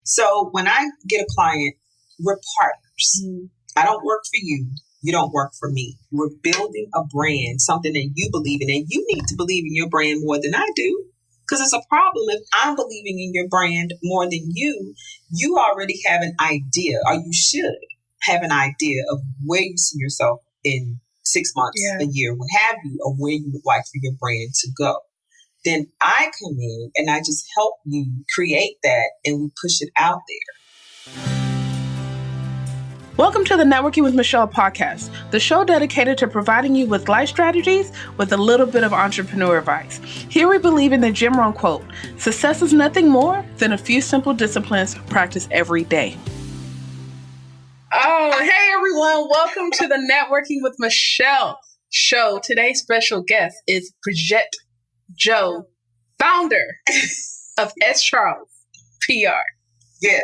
So when I get a client, we're partners. I don't work for you. You don't work for me. We're building a brand, something that you believe in, and you need to believe in your brand more than I do. Because it's a problem if I'm believing in your brand more than you. You already have an idea, or you should have an idea of where you see yourself in 6 months, a year, what have you, or where you would like for your brand to go. Then I come in and I just help you create that, and we push it out there. Welcome to the Networking with Michelle podcast, the show dedicated to providing you with life strategies with a little bit of entrepreneur advice. Here we believe in the Jim Rohn quote, success is nothing more than a few simple disciplines practiced every day. Oh, hey everyone. Welcome to the Networking with Michelle show. Today's special guest is Bridgett Joe, founder of S.Charles PR. Yes.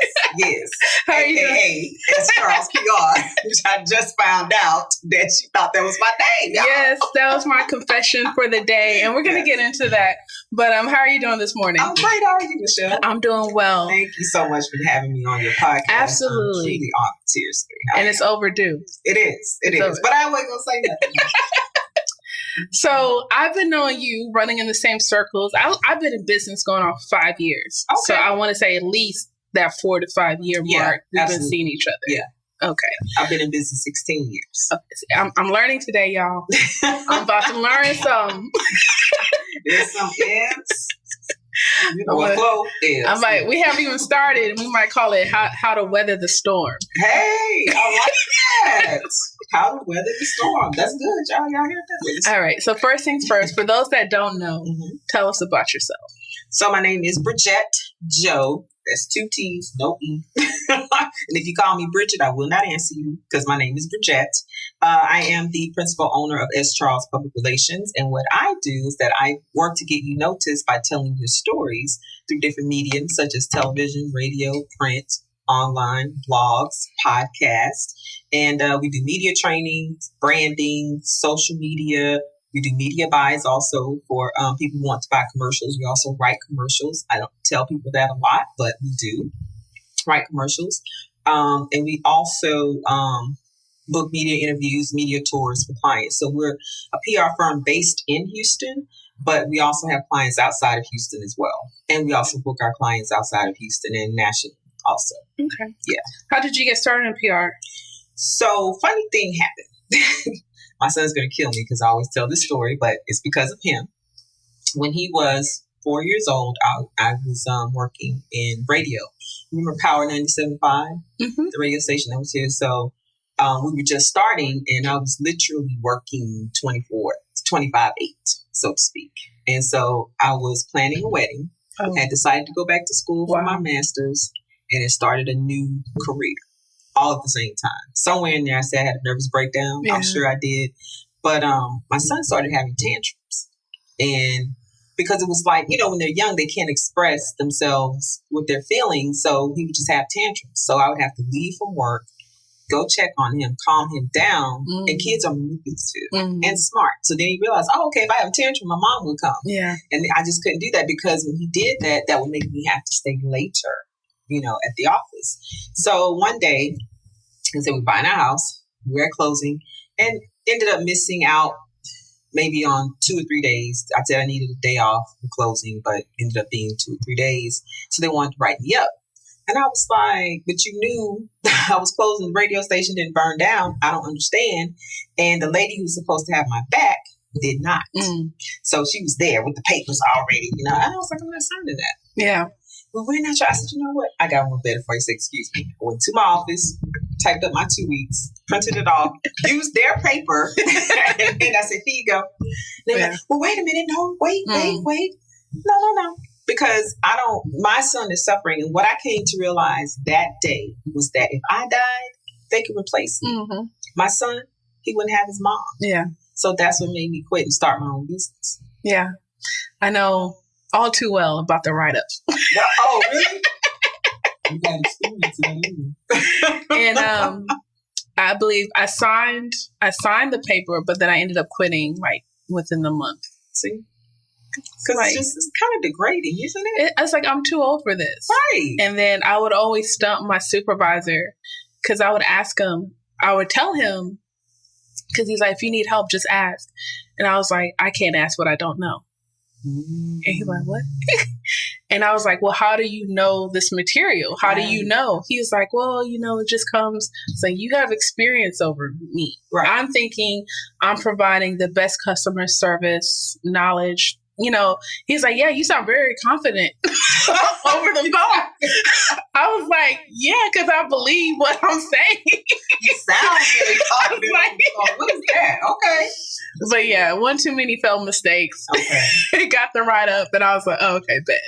How are you doing? S.Charles PR, which I just found out that she thought that was my name. Y'all. Yes, that was my confession for the day, and we're going to get into that. But how are you doing this morning? I'm great. How are you, Michelle? I'm doing well. Thank you so much for having me on your podcast. Absolutely. I'm truly honored, seriously. And it's overdue. It is. But I wasn't going to say nothing. So I've been knowing you running in the same circles. I've been in business going on 5 years. Okay. So I want to say at least that 4 to 5 year mark, we've absolutely. been seeing each other. Yeah. Okay. I've been in business 16 years. Okay. I'm learning today, y'all. I'm about to learn some. There's some ifs. You know what flow is. We haven't even started, and we might call it how to weather the storm. Hey, I like that. How to weather the storm. That's good, y'all. Y'all hear that? All right. So first things first, for those that don't know, tell us about yourself. So my name is Bridgett Joe. That's 2 T's, no E. And if you call me Bridgett, I will not answer you because my name is Bridgett. I am the principal owner of S.Charles Public Relations. And what I do is that I work to get you noticed by telling your stories through different mediums such as television, radio, print, online, blogs, podcasts. And we do media training, branding, social media. We do media buys also for people who want to buy commercials. We also write commercials. I don't tell people that a lot, but we do write commercials. And we also book media interviews, media tours for clients. So we're a PR firm based in Houston, but we also have clients outside of Houston as well. And we also book our clients outside of Houston and nationally also. Okay. Yeah. How did you get started in PR? So funny thing happened. My son's going to kill me because I always tell this story, but it's because of him. When he was 4 years old, I was working in radio. Remember Power 97.5, the radio station that was here? So we were just starting, and I was literally working 25/8, so to speak. And so I was planning a wedding. I had decided to go back to school for my master's, and it started a new career. All at the same time. Somewhere in there, I said I had a nervous breakdown. Yeah. I'm sure I did. But my son started having tantrums. And because it was like, when they're young, they can't express themselves with their feelings. So he would just have tantrums. So I would have to leave from work, go check on him, calm him down. And kids are movies too and smart. So then he realized, okay, if I have a tantrum, my mom will come. Yeah. And I just couldn't do that because when he did that, that would make me have to stay later. At the office. So one day, I said, we're buying our house, we're at closing, and ended up missing out maybe on 2 or 3 days. I said I needed a day off for closing, but ended up being 2 or 3 days. So they wanted to write me up. And I was like, but you knew I was closing, the radio station didn't burn down. I don't understand. And the lady who's supposed to have my back did not. So she was there with the papers already, And I was like, I'm not signing that. Yeah. Well, we're not sure. I said, you know what? I got one better for you. Say, excuse me. I went to my office, typed up my 2 weeks, printed it off, used their paper, and I said, here you go. They were like, well, wait a minute. No, wait. No. Because my son is suffering. And what I came to realize that day was that if I died, they could replace me. My son, he wouldn't have his mom. Yeah. So that's what made me quit and start my own business. Yeah. I know all too well about the write-ups. Oh, really? You got experience in that. And I believe I signed the paper, but then I ended up quitting within the month. See? Because it's kind of degrading, isn't it? It's like, I'm too old for this. Right. And then I would always stump my supervisor because I would ask him, I would tell him, because he's like, if you need help, just ask. And I was like, I can't ask what I don't know. And he's like, what? And I was like, well, how do you know this material? How do you know? He was like, well, it just comes. So you have experience over me. Right. I'm thinking I'm providing the best customer service knowledge. He's like, yeah, you sound very confident over the phone. I was like, yeah, because I believe what I'm saying. You sound very confident. What is that? Okay. But yeah, one too many failed mistakes. Okay. It got the write up, and I was like, oh, okay, bet.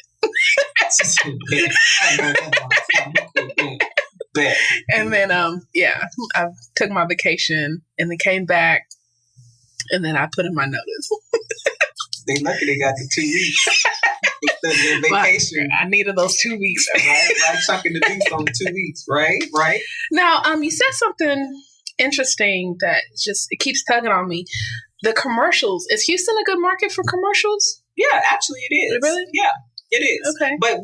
And then, I took my vacation and then came back, and then I put in my notice. They lucky they got the 2 weeks instead of their vacation. I needed those 2 weeks. right, chunking the deuce on 2 weeks, right. Now, you said something interesting that it keeps tugging on me. The commercials. Is Houston a good market for commercials? Yeah, actually it is. Really? Yeah, it is. Okay. But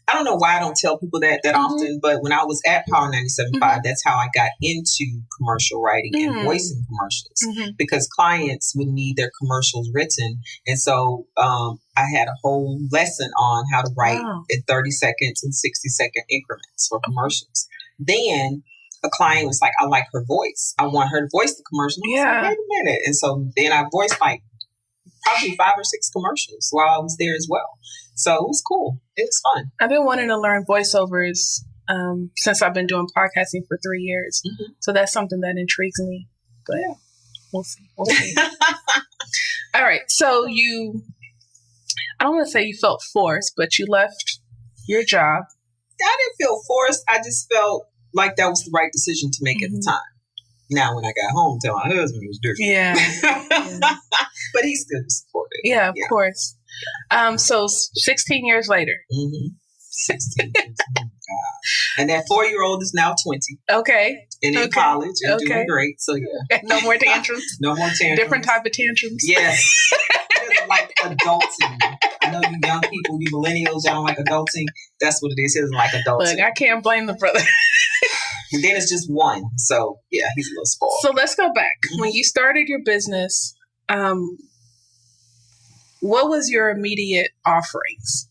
I don't know why I don't tell people that often, but when I was at Power 97.5, that's how I got into commercial writing and voicing commercials, because clients would need their commercials written. And so I had a whole lesson on how to write in 30 seconds and 60-second increments for commercials. Then a client was like, I like her voice. I want her to voice the commercial. I was like, wait a minute. And so then I voiced like probably 5 or 6 commercials while I was there as well. So it was cool. It was fun. I've been wanting to learn voiceovers since I've been doing podcasting for 3 years. So that's something that intrigues me. But yeah, we'll see. All right. So I don't want to say you felt forced, but you left your job. I didn't feel forced. I just felt like that was the right decision to make at the time. Now, when I got home, tell my husband, it was different. Yeah. But he still supported. Yeah, of course. So 16 years later. 16 years. Oh, God. And that 4-year-old is now 20. Okay. And in college and doing great. So, yeah. No more tantrums? No more tantrums. Different type of tantrums? Yes. Like adulting. I know you young people, you millennials, y'all don't like adulting. That's what it is. It's like adulting. Look, I can't blame the brother. And then it's just one. So, yeah, he's a little spoiled. So let's go back. When you started your business, what was your immediate offerings?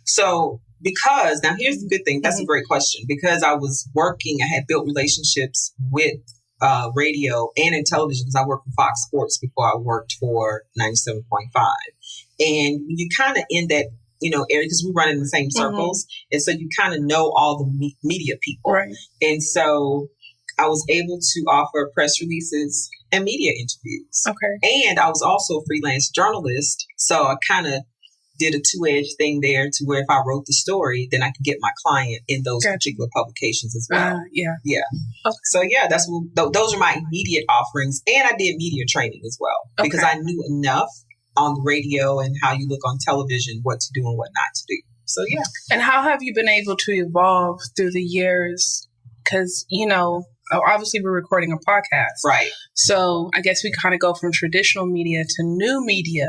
So, because, now here's the good thing. That's a great question. Because I was working, I had built relationships with radio and in television, because I worked for Fox Sports before I worked for 97.5. And you kind of in that, area, because we run in the same circles. And so you kind of know all the media people. Right. And so I was able to offer press releases and media interviews. Okay. And I was also a freelance journalist. So I kind of did a 2-edged thing there to where if I wrote the story, then I could get my client in those particular publications as well. Yeah. Okay. So yeah, those are my immediate offerings. And I did media training as well, because I knew enough on the radio and how you look on television, what to do and what not to do. So yeah. And how have you been able to evolve through the years? Because, obviously we're recording a podcast. Right. So I guess we kind of go from traditional media to new media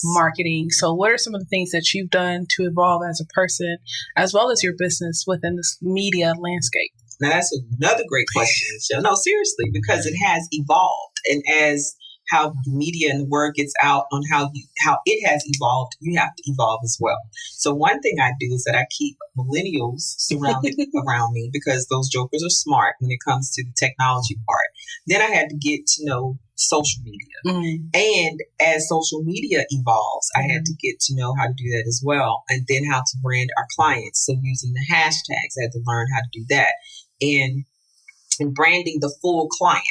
marketing. So what are some of the things that you've done to evolve as a person, as well as your business within this media landscape? Now that's another great question, Michelle. No, seriously, because it has evolved. And as how the media and the word gets out on how it has evolved, you have to evolve as well. So one thing I do is that I keep millennials surrounded around me, because those jokers are smart when it comes to the technology part. Then I had to get to know social media. And as social media evolves, I had to get to know how to do that as well. And then how to brand our clients. So using the hashtags, I had to learn how to do that. And branding the full client,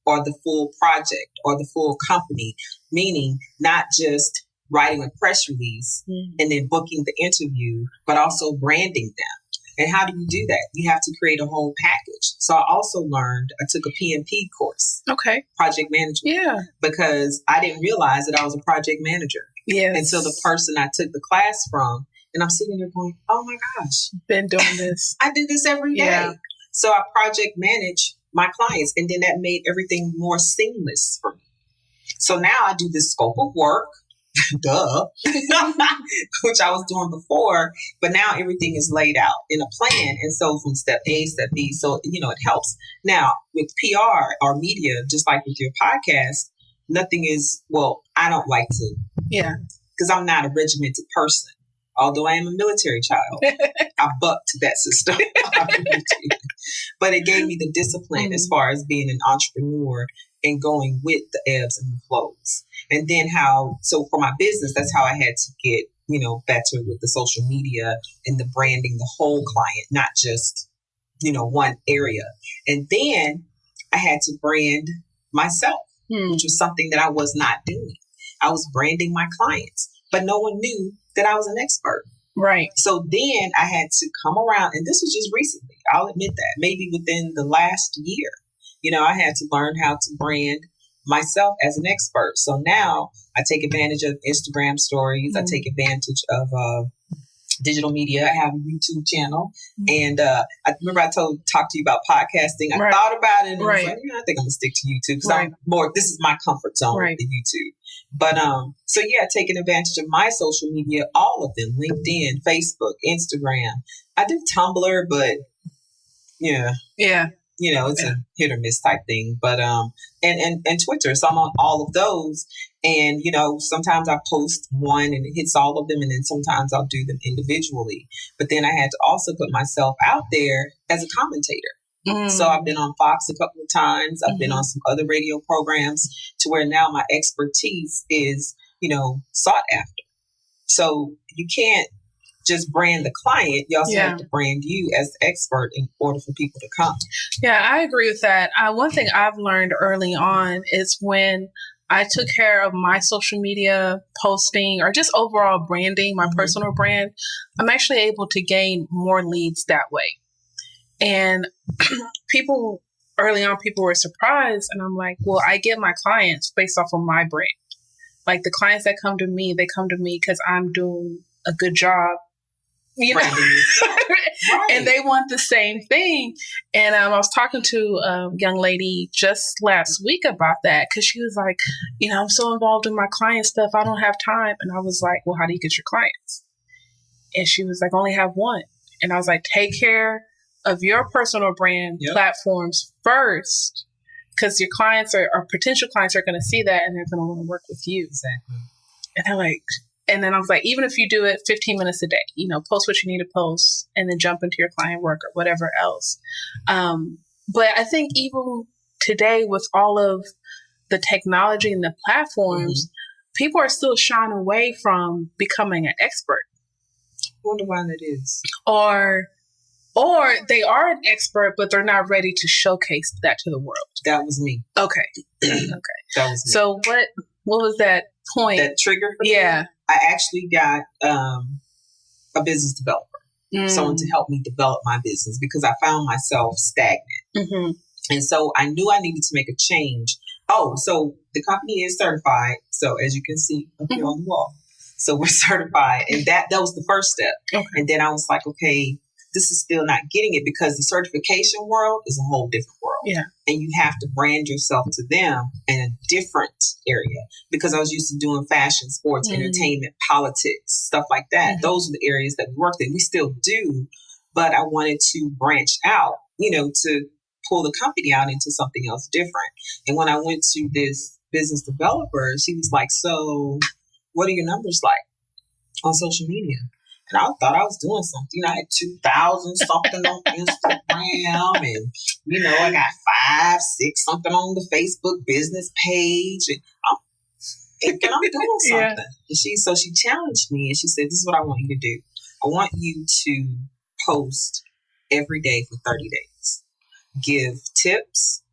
or the full project, or the full company, meaning not just writing a press release and then booking the interview, but also branding them. And how do you do that? You have to create a whole package. So I also I took a PMP course. Okay. Project management. Yeah. Because I didn't realize that I was a project manager. Yes. And so the person I took the class from, and I'm sitting there going, oh my gosh. Been doing this. I do this every day. Yeah. So I project manage my clients, and then that made everything more seamless for me. So now I do this scope of work, duh, which I was doing before, but now everything is laid out in a plan. And so from step A, step B, so, it helps. Now with PR or media, just like with your podcast, nothing is, I don't like to, because I'm not a regimented person. Although I am a military child, I bucked to that system. But it gave me the discipline as far as being an entrepreneur and going with the ebbs and the flows. And then so for my business, that's how I had to get, better with the social media and the branding, the whole client, not just, one area. And then I had to brand myself, which was something that I was not doing. I was branding my clients, but no one knew that I was an expert. Right. So then I had to come around, and this was just recently, I'll admit that, maybe within the last year, I had to learn how to brand myself as an expert. So now I take advantage of Instagram stories. I take advantage of digital media. I have a YouTube channel. And I remember I talked to you about podcasting. I thought about it and I was like, I think I'm going to stick to YouTube because this is my comfort zone with the YouTube. But taking advantage of my social media, all of them, LinkedIn, Facebook, Instagram. I do Tumblr, but it's a hit or miss type thing. But and Twitter. So I'm on all of those. And, sometimes I post one and it hits all of them. And then sometimes I'll do them individually. But then I had to also put myself out there as a commentator. So I've been on Fox a couple of times. I've been on some other radio programs to where now my expertise is, sought after. So you can't just brand the client. You also have to brand you as the expert in order for people to come. Yeah, I agree with that. One thing I've learned early on is when I took care of my social media posting or just overall branding, my personal brand, I'm actually able to gain more leads that way. And early on, people were surprised. And I'm like, well, I get my clients based off of my brand. Like the clients that come to me, they come to me because I'm doing a good job, and they want the same thing. And I was talking to a young lady just last week about that because she was like, I'm so involved in my client stuff. I don't have time. And I was like, well, how do you get your clients? And she was like, only have one. And I was like, take care of your personal brand platforms first, because your clients or potential clients are going to see that and they're going to want to work with you. Exactly. And they're like, and then I was like, even if you do it 15 minutes a day, post what you need to post and then jump into your client work or whatever else. But I think even today with all of the technology and the platforms, people are still shying away from becoming an expert. I wonder why that is. Or they are an expert, but they're not ready to showcase that to the world. That was me. Okay. That was me. So what was that point? That trigger for me? Yeah. I actually got a business developer, someone to help me develop my business because I found myself stagnant. And so I knew I needed to make a change. Oh, so the company is certified. So as you can see up here on the wall. So we're certified. And that was the first step. Okay. And then I was like, okay, this is still not getting it because the certification world is a whole different world. Yeah. And you have to brand yourself to them in a different area because I was used to doing fashion, sports, entertainment, politics, stuff like that. Those are the areas that we worked in. We still do, but I wanted to branch out, to pull the company out into something else different. And when I went to this business developer, she was like, so what are your numbers like on social media? And I thought I was doing something. I had 2,000 something on Instagram and, I got 5, 6 something on the Facebook business page. And I'm thinking I'm doing something. And she challenged me and she said, this is what I want you to do. I want you to post every day for 30 days. Give tips,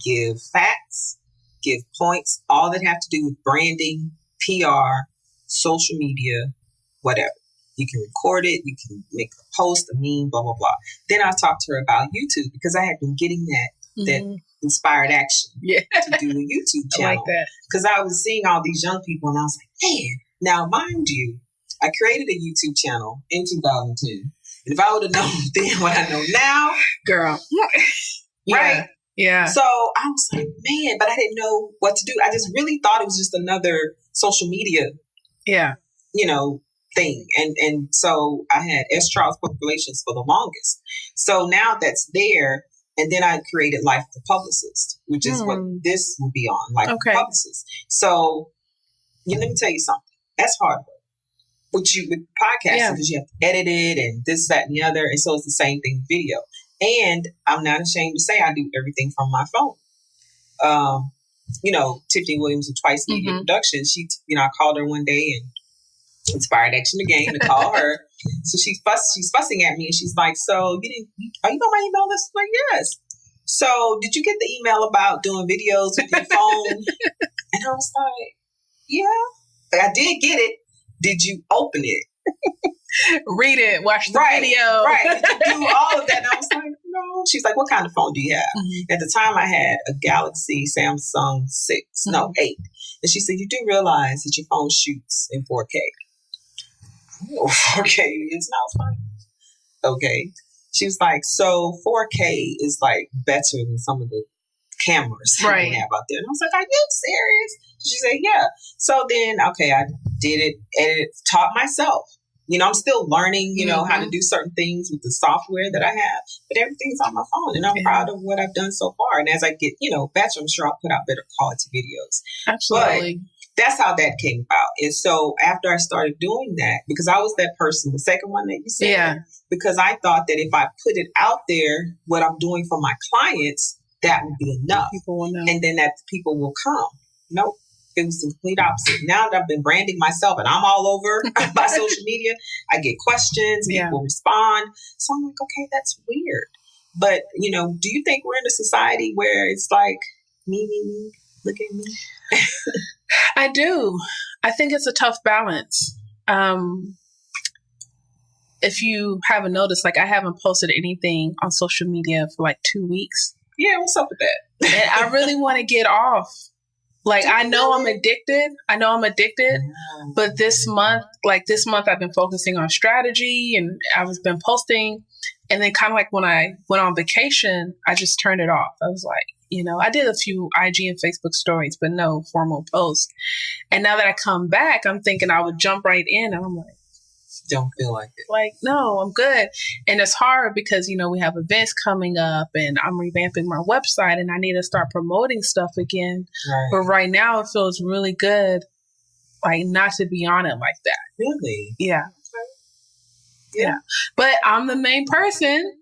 give facts, give points, all that have to do with branding, PR, social media, whatever. You can record it. You can make a post, a meme, blah, blah, blah. Then I talked to her about YouTube because I had been getting that inspired action to do a YouTube channel. I like that. Because I was seeing all these young people and I was like, man, now mind you, I created a YouTube channel in 2010. And if I would have known then what I know now, girl. Right. Yeah. So I was like, man, but I didn't know what to do. I just really thought it was just another social media thing. And so I had S.Charles PR Relations for the longest. So now that's there. And then I created Life of the Publicist, which is what this will be on, Life of the Publicist. So let me tell you something. That's hard work. With podcasting, because you have to edit it and this, that, and the other. And so it's the same thing with video. And I'm not ashamed to say I do everything from my phone. Tiffany Williams of Twice Media Productions, she, I called her one day and inspired action again to call her. So she's fussing at me and she's like, so are you on my email list? I'm like, yes. So did you get the email about doing videos with your phone? And I was like, yeah, I did get it. Did you open it? Read it, watch the video. Right. Did you do all of that? And I was like, no. She's like, what kind of phone do you have? At the time I had a Galaxy Samsung 8. And she said, you do realize that your phone shoots in 4K. Oh, 4K is not fine. Okay. She was like, so 4K is like better than some of the cameras that we have out there. And I was like, are you serious? She said, yeah. So then, I did it, edited, taught myself. I'm still learning, how to do certain things with the software that I have, but everything's on my phone and I'm proud of what I've done so far. And as I get, better, I'm sure I'll put out better quality videos. Absolutely. But that's how that came about. And so after I started doing that, because I was that person, the second one that you said, because I thought that if I put it out there, what I'm doing for my clients, that would be enough. People will know. And then that people will come. Nope. It was the complete opposite. Now that I've been branding myself and I'm all over my social media, I get questions, people respond. So I'm like, okay, that's weird. But, do you think we're in a society where it's like, me, look at me? I do. I think it's a tough balance. If you haven't noticed, I haven't posted anything on social media for 2 weeks. Yeah, what's up with that? And I really want to get off. I know I'm addicted. But this month I've been focusing on strategy and I've been posting. And then kind of when I went on vacation, I just turned it off. I was like, I did a few IG and Facebook stories, but no formal posts. And now that I come back, I'm thinking I would jump right in. And I'm like, don't feel like it. No, I'm good. And it's hard because, we have events coming up and I'm revamping my website and I need to start promoting stuff again. Right. But right now it feels really good, not to be on it like that. Really? Yeah. Yeah. But I'm the main person.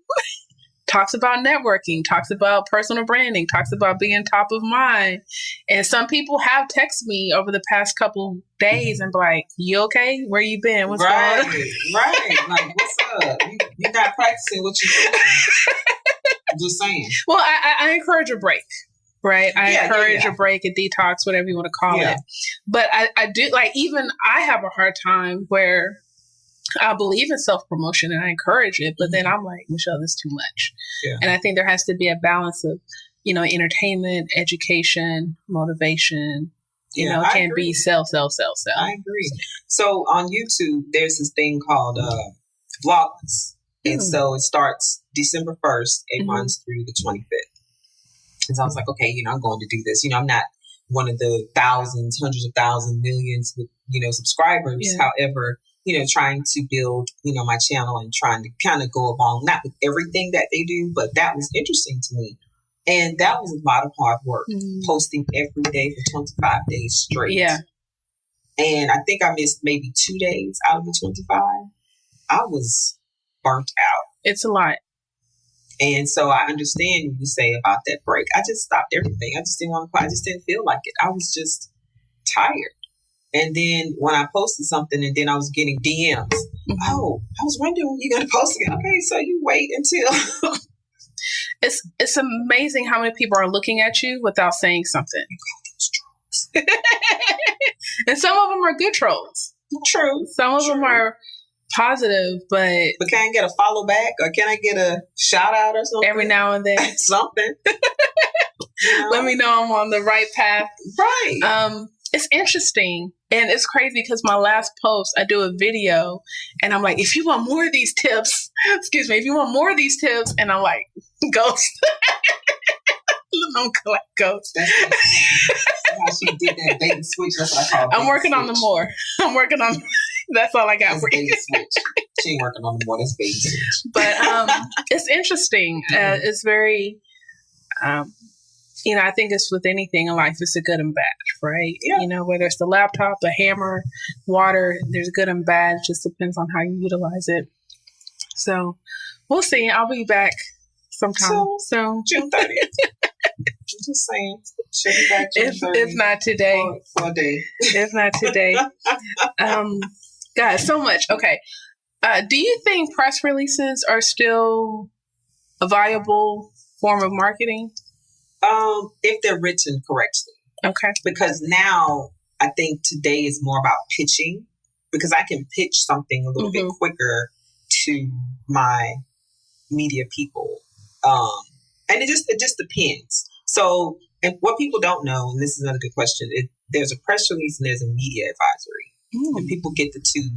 Talks about networking, talks about personal branding, talks about being top of mind. And some people have texted me over the past couple days and be like, you okay? Where you been? What's going on? Right. What's up? You're not practicing what you're doing. I'm just saying. Well, I encourage a break, right? I encourage a break, a detox, whatever you want to call it. But I do, even I have a hard time where I believe in self-promotion and I encourage it, but then I'm like, Michelle, this is too much. Yeah. And I think there has to be a balance of, entertainment, education, motivation. It can't be sell. I agree. So on YouTube, there's this thing called Vlogmas. And so it starts December 1st. It runs through the 25th. And so I was like, okay, I'm going to do this. I'm not one of the thousands, hundreds of thousands, millions with, subscribers. Yeah. However, trying to build, my channel and trying to kind of go along, not with everything that they do, but that was interesting to me. And that was a lot of hard work, posting every day for 25 days straight. Yeah. And I think I missed maybe 2 days out of the 25. I was burnt out. It's a lot. And so I understand what you say about that break. I just stopped everything. I just didn't want to, I just didn't feel like it. I was just tired. And then when I posted something and then I was getting DMs, oh, I was wondering when you're going to post again. Okay, so you wait until. It's amazing how many people are looking at you without saying something. And some of them are good trolls. True. Some of them are positive, but can I get a follow back or can I get a shout out or something? Every now and then. Something. Let me know I'm on the right path. Right. It's interesting and it's crazy because my last post, I do a video and I'm like, if you want more of these tips, and I'm like, ghost. Coach. That's how she did that bait and switch. That's what I call it. I'm working on the more. I'm working on. That's all I got for you. She ain't working on the more. That's bait and switch. But it's interesting. It's very. I think it's with anything in life, it's a good and bad, right? Yeah. Whether it's the laptop, the hammer, water, there's good and bad. It just depends on how you utilize it. So we'll see. I'll be back sometime. So June 30th. I'm just saying. She'll be back June 30th. If not today. For a day. If not today. Guys, so much. Okay. Do you think press releases are still a viable form of marketing? If they're written correctly. Okay. Because now I think today is more about pitching, because I can pitch something a little bit quicker to my media people. And it just depends. So, and what people don't know, and this is another good question, there's a press release and there's a media advisory. And people get the two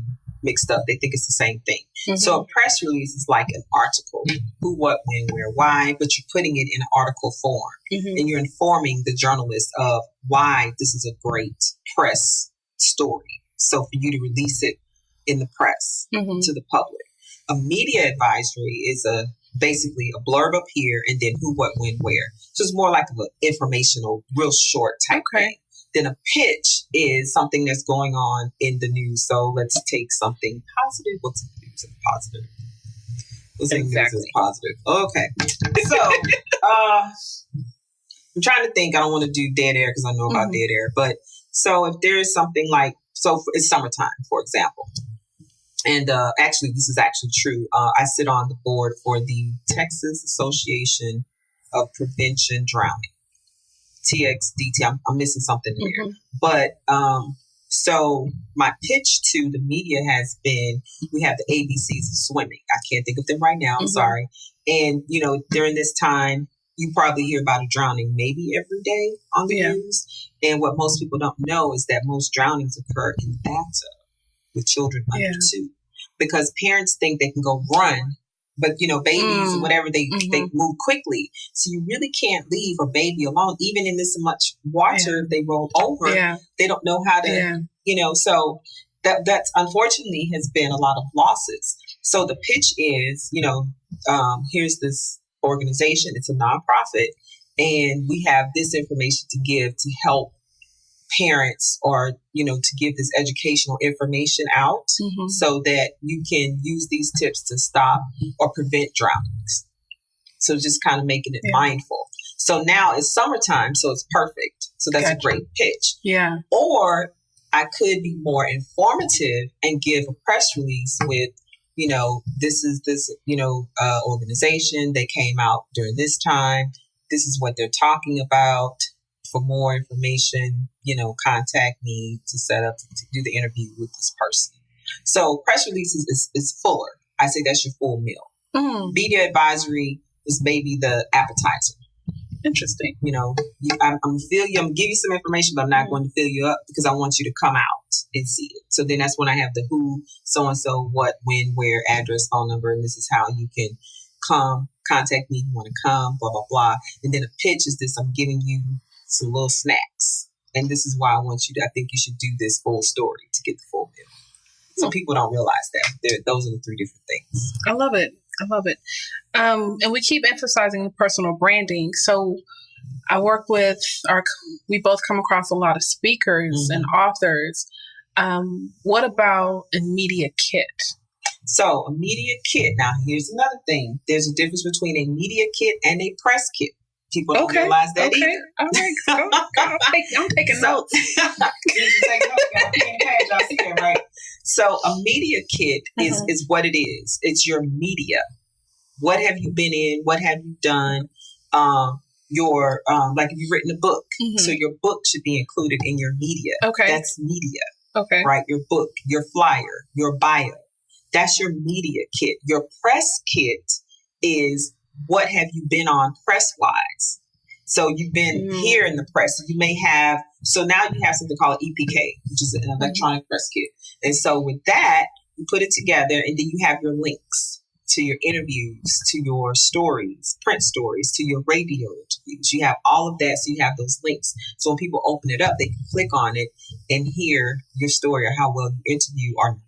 mixed up. They think it's the same thing. So a press release is like an article, who, what, when, where, why, but you're putting it in an article form. And you're informing the journalist of why this is a great press story. So for you to release it in the press to the public. A media advisory is basically a blurb up here and then who, what, when, where. So it's more like an informational, real short type thing. Then a pitch is something that's going on in the news. So let's take something positive. What's the news that's positive? What's the news that's positive? Okay. So I'm trying to think. I don't want to do dead air because I know about dead air. But so if there is something like, it's summertime, for example. And actually, this is actually true. I sit on the board for the Texas Association of Prevention Drowning. TXDT. I'm missing something here. But so my pitch to the media has been, we have the ABCs of swimming. I can't think of them right now. I'm sorry. And, during this time, you probably hear about a drowning maybe every day on the news. And what most people don't know is that most drownings occur in the bathtub with children under 2. Because parents think they can go run. But, babies or whatever, they move quickly. So you really can't leave a baby alone. Even in this much water, if they roll over, they don't know how to, so that's unfortunately has been a lot of losses. So the pitch is, here's this organization. It's a nonprofit. And we have this information to give to help parents or, to give this educational information out so that you can use these tips to stop or prevent drownings. So just kind of making it mindful. So now it's summertime, so it's perfect. So that's a great pitch. Yeah. Or I could be more informative and give a press release with, this is this, organization. They came out during this time. This is what they're talking about. For more information, contact me to set up to do the interview with this person. So press releases is fuller. I say that's your full meal. Media advisory is maybe the appetizer. Interesting. I'm gonna fill you. I'm gonna give you some information, but I'm not going to fill you up because I want you to come out and see it. So then that's when I have the who, so and so, what, when, where, address, phone number, and this is how you can come. Contact me. You want to come? Blah blah blah. And then a pitch is this: I'm giving you some little snacks. And this is why I think you should do this full story to get the full meal. So people don't realize that. Those are the 3 different things. I love it. And we keep emphasizing the personal branding. So I work with we both come across a lot of speakers and authors. What about a media kit? So a media kit. Now here's another thing. There's a difference between a media kit and a press kit. People don't realize that either. All right. I'm taking notes. So a media kit is what it is. It's your media. What have you been in? What have you done? Your like if you've written a book, so your book should be included in your media. Okay, that's media. Okay, right. Your book, your flyer, your bio. That's your media kit. Your press kit is what have you been on press-wise? So you've been here in the press. You may have, so now you have something called EPK, which is an electronic press kit. And so with that, you put it together and then you have your links. to your interviews, to your stories, print stories, to your radio interviews. You have all of that. So you have those links. So when people open it up, they can click on it and hear your story or how well you interview or not.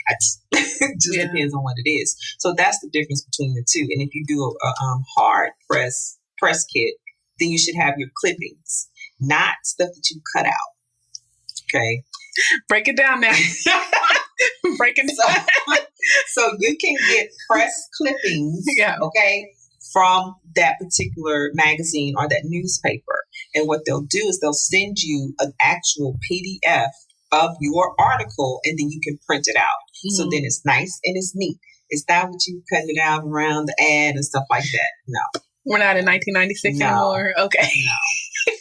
It just depends on what it is. So that's the difference between the two. And if you do a hard press kit, then you should have your clippings, not stuff that you cut out. Okay. Break it down now. Break it down. So you can get press clippings, okay, from that particular magazine or that newspaper. And what they'll do is they'll send you an actual PDF of your article, and then you can print it out. Mm-hmm. So then it's nice and it's neat. It's not what you cutting it out around the ad and stuff like that. No. We're not in 1996 anymore. Okay. No.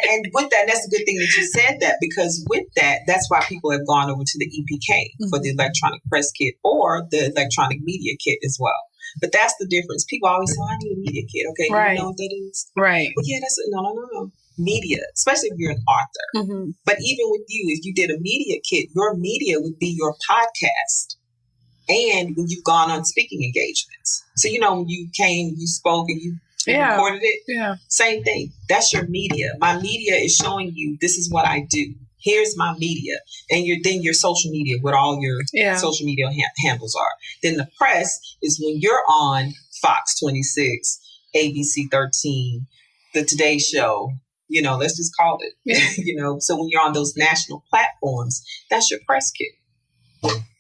and with that, that's a good thing that you said that, because with that, that's why people have gone over to the EPK for the electronic press kit or the electronic media kit as well. But that's the difference. People always say, I need a media kit. Okay, right. You know what that is? Right. Well, yeah, no. Media, especially if you're an author. Mm-hmm. But even with you, if you did a media kit, your media would be your podcast. And when you've gone on speaking engagements. So, when you came, you spoke, and you recorded it. Yeah. Same thing. That's your media. My media is showing you this is what I do. Here's my media. And then your social media, what all your social media handles are. Then the press is when you're on Fox 26, ABC 13, the Today Show, let's just call it. Yeah. So when you're on those national platforms, that's your press kit.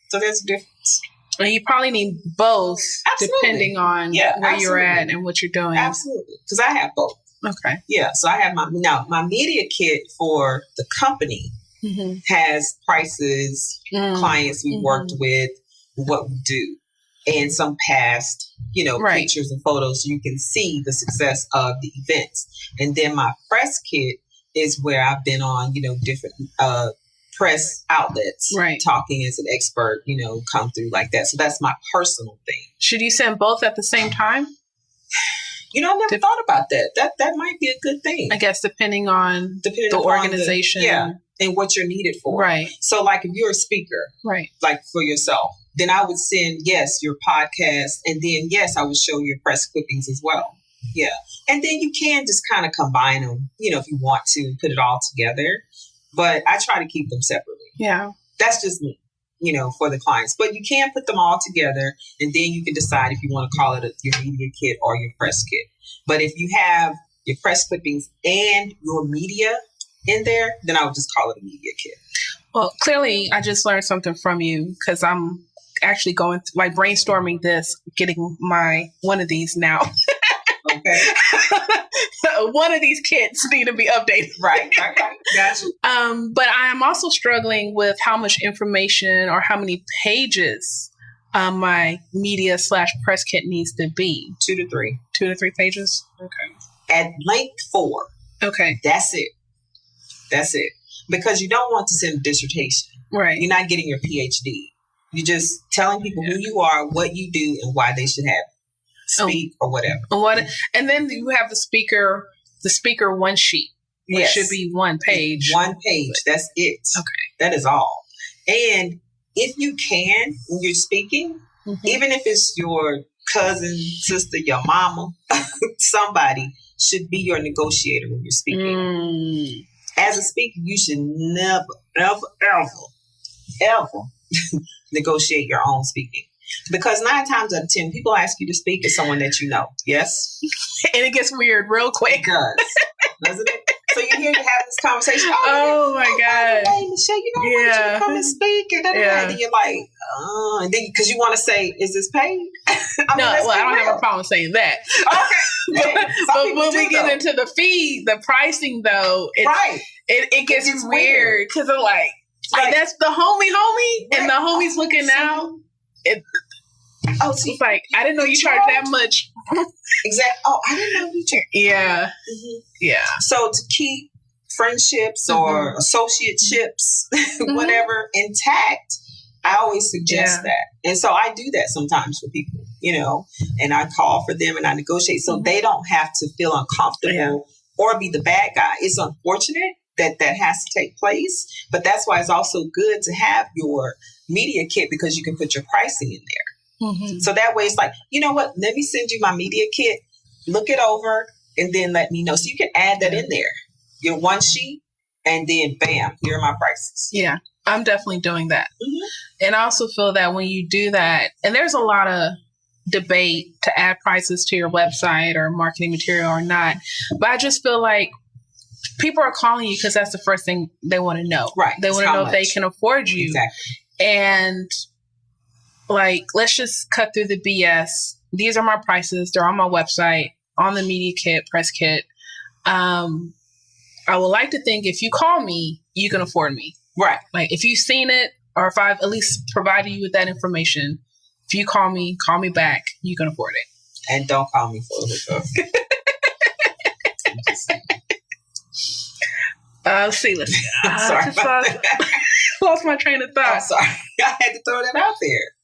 So there's a difference. And you probably need both, depending on where you're at and what you're doing. Absolutely. Because I have both. Okay. Yeah. So I have my media kit for the company has prices, clients we've worked with, what we do, and some past, pictures and photos so you can see the success of the events. And then my press kit is where I've been on, different press outlets, talking as an expert, come through like that. So that's my personal thing. Should you send both at the same time? I've never thought about that. That might be a good thing. I guess depending on the organization. And what you're needed for. Right. So like if you're a speaker, like for yourself, then I would send, your podcast. And then, I would show your press clippings as well. Yeah. And then you can just kind of combine them, if you want to put it all together. But I try to keep them separately. Yeah. That's just me, for the clients. But you can put them all together, and then you can decide if you want to call it your media kit or your press kit. But if you have your press clippings and your media in there, then I would just call it a media kit. Well, clearly, I just learned something from you, because I'm actually going brainstorming this, getting one of these now. Okay. One of these kits need to be updated. Right. Gotcha. But I am also struggling with how much information or how many pages my media/press kit needs to be. 2 to 3. 2 to 3 pages? Okay. At length 4. Okay. That's it. Because you don't want to send a dissertation. Right. You're not getting your PhD. You're just telling people who you are, what you do, and why they should have it. Speak or whatever. And then you have the speaker one sheet, which should be 1 page. 1 page. That's it. Okay. That is all. And if you can, when you're speaking, even if it's your cousin, sister, your mama, somebody should be your negotiator when you're speaking. As a speaker, you should never, ever, ever negotiate your own speaking. Because 9 times out of 10, people ask you to speak to someone that you know. Yes? And it gets weird real quick. It does. Doesn't it? So you hear you have this conversation. Oh my God. Hey, Michelle, I want you to come and speak. And then you're like, and then because you want to say, is this paid? I don't have a problem saying that. Okay. But when we get into the fee, the pricing though, it gets weird because they're like, that's the homie, and the homie's looking out. It's like, I didn't know you charged that much. Exactly. Oh, I didn't know you charged. Yeah. Mm-hmm. Yeah. So to keep friendships or associateships, whatever, intact, I always suggest that. And so I do that sometimes for people, and I call for them and I negotiate so they don't have to feel uncomfortable or be the bad guy. It's unfortunate that has to take place, but that's why it's also good to have your media kit, because you can put your pricing in there. Mm-hmm. So that way it's like, you know what? Let me send you my media kit. Look it over and then let me know. So you can add that in there. Your one sheet and then bam, here are my prices. Yeah, I'm definitely doing that. Mm-hmm. And I also feel that when you do that, and there's a lot of debate to add prices to your website or marketing material or not, but I just feel like people are calling you because that's the first thing they want to know. Right. They want to know if they can afford you. Exactly. And like, let's just cut through the BS. These are my prices. They're on my website, on the media kit, press kit. I would like to think if you call me, you can afford me. Right. Like if you've seen it or if I've at least provided you with that information, if you call me back, you can afford it. And don't call me for a hookup. Let's see. Sorry. Lost my train of thought. I'm sorry. I had to throw that out there.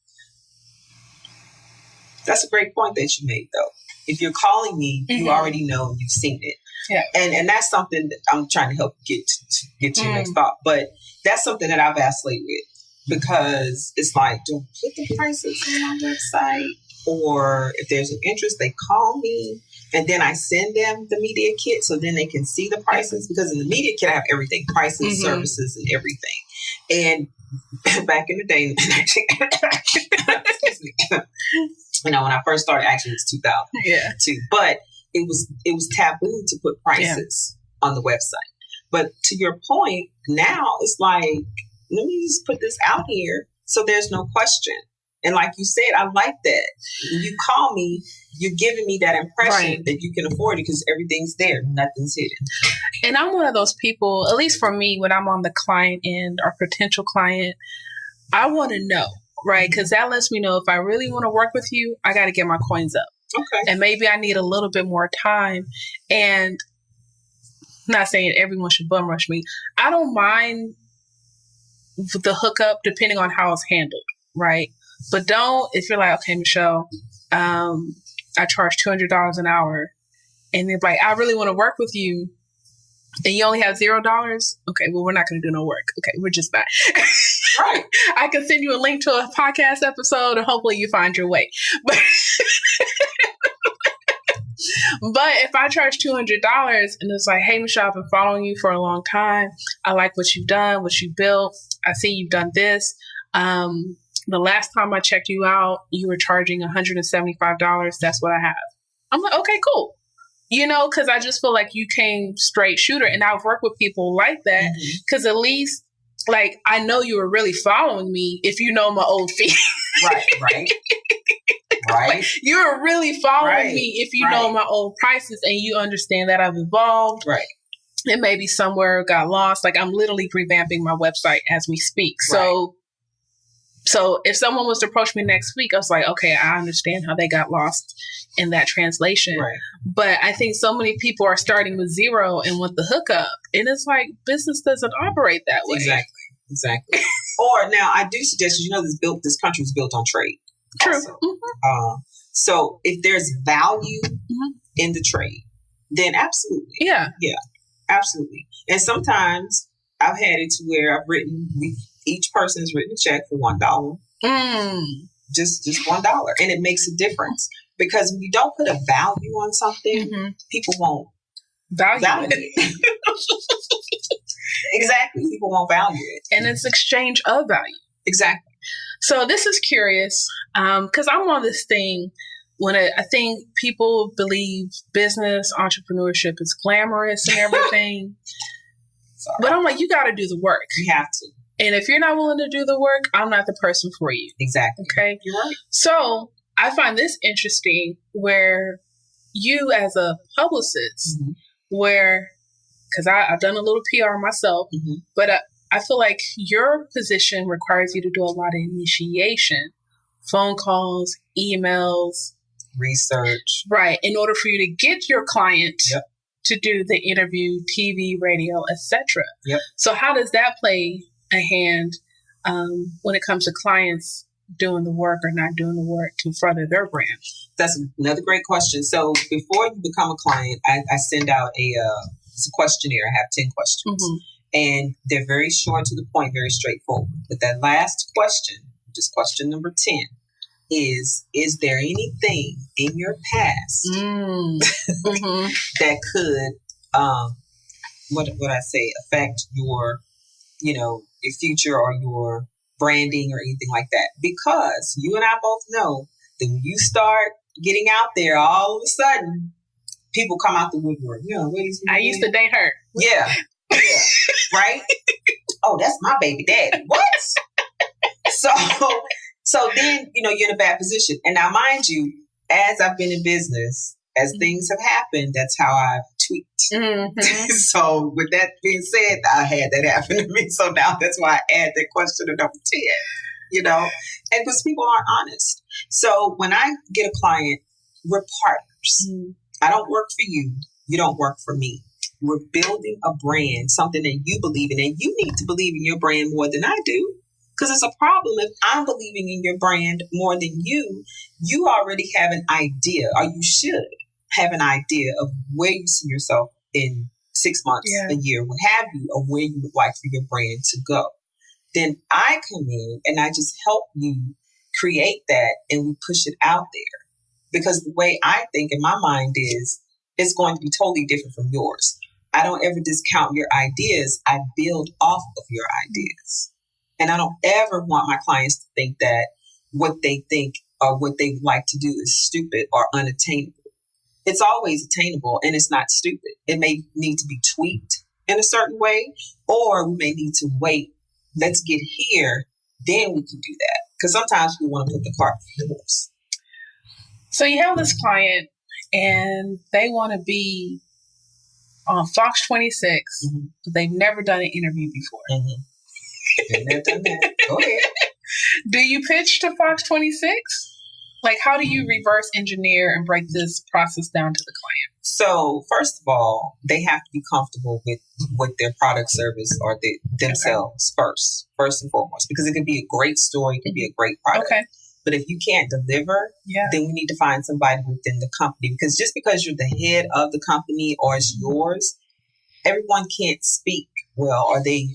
That's a great point that you made, though. If you're calling me, you already know you've seen it. Yeah. And that's something that I'm trying to help get to your next thought. But that's something that I vacillate with because it's like, do I put the prices on my website? Or if there's an interest, they call me and then I send them the media kit so then they can see the prices. Because in the media kit, I have everything, prices, services, and everything. And back in the day, excuse me, when I first started, actually it was 2002, but it was taboo to put prices on the website. But to your point, now it's like, let me just put this out here so there's no question. And like you said, I like that. When you call me, you're giving me that impression that you can afford it because everything's there. Nothing's hidden. And I'm one of those people, at least for me, when I'm on the client end or potential client, I want to know, right? Because that lets me know if I really want to work with you, I got to get my coins up. Okay. And maybe I need a little bit more time. And I'm not saying everyone should bum rush me. I don't mind the hookup depending on how it's handled, right? But don't, if you're like, okay, Michelle, I charge $200 an hour, and they're like, I really want to work with you, and you only have $0. Okay, well, we're not going to do no work. Okay, we're just not. Right. I can send you a link to a podcast episode, and hopefully you find your way. But if I charge $200 and it's like, hey, Michelle, I've been following you for a long time. I like what you've done, what you built. I see you've done this. The last time I checked you out, you were charging $175. That's what I have. I'm like, okay, cool. You know, because I just feel like you came straight shooter. And I've worked with people like that because at least, like, I know you were really following me if you know my old fee. Right. Like, you're really following me if you know my old prices and you understand that I've evolved. Right. And maybe somewhere got lost. Like, I'm literally revamping my website as we speak. So if someone was to approach me next week, I was like, okay, I understand how they got lost in that translation. Right. But I think so many people are starting with zero and with the hookup. And it's like, business doesn't operate that way. Exactly. Or now I do suggest, this country is built on trade. True. So if there's value in the trade, then absolutely. Yeah, absolutely. And sometimes I've had it to where each person has written a check for $1. Just $1. And it makes a difference because when you don't put a value on something, people won't value it. Exactly. People won't value it. And it's exchange of value. Exactly. So this is curious because I'm on this thing when I think people believe business, entrepreneurship is glamorous and everything. But I'm like, you got to do the work. You have to. And if you're not willing to do the work, I'm not the person for you. Exactly. Okay. You're right. So I find this interesting where you as a publicist, because I've done a little PR myself, but I feel like your position requires you to do a lot of initiation, phone calls, emails, research. Right. In order for you to get your client to do the interview, TV, radio, etc. So how does that play a hand when it comes to clients doing the work or not doing the work to further their brand? That's another great question. So before you become a client, I send out it's a questionnaire. I have 10 questions. And they're very short to the point, very straightforward. But that last question, which is question number 10, is there anything in your past that could, what would I say, affect your, your future or your branding or anything like that? Because you and I both know that when you start getting out there, all of a sudden, people come out the woodwork. I used to date her. Yeah. Right? Oh, that's my baby daddy. What? So then, you're in a bad position. And now, mind you, as I've been in business, as things have happened, that's how I've tweaked. Mm-hmm. So with that being said, I had that happen to me. So now that's why I add that question to number 10, and because people aren't honest. So when I get a client, we're partners. Mm-hmm. I don't work for you. You don't work for me. We're building a brand, something that you believe in, and you need to believe in your brand more than I do. Because it's a problem if I'm believing in your brand more than you. You already have an idea, or you should have an idea of where you see yourself in 6 months, a year, what have you, or where you would like for your brand to go. Then I come in and I just help you create that, and we push it out there. Because the way I think in my mind is, it's going to be totally different from yours. I don't ever discount your ideas. I build off of your ideas. And I don't ever want my clients to think that what they think or what they like to do is stupid or unattainable. It's always attainable, and it's not stupid. It may need to be tweaked in a certain way, or we may need to wait. Let's get here, then we can do that. Because sometimes we want to put the cart before the horse. So you have this client, and they want to be on Fox 26, but they've never done an interview before. Mm-hmm. They've never done that. Go ahead. Do you pitch to Fox 26? Like, how do you reverse engineer and break this process down to the client? So, first of all, they have to be comfortable with their product, service, or themselves first and foremost, because it can be a great story, it can be a great product. Okay. But if you can't deliver, then we need to find somebody within the company. Because just because you're the head of the company or it's yours, everyone can't speak well, or they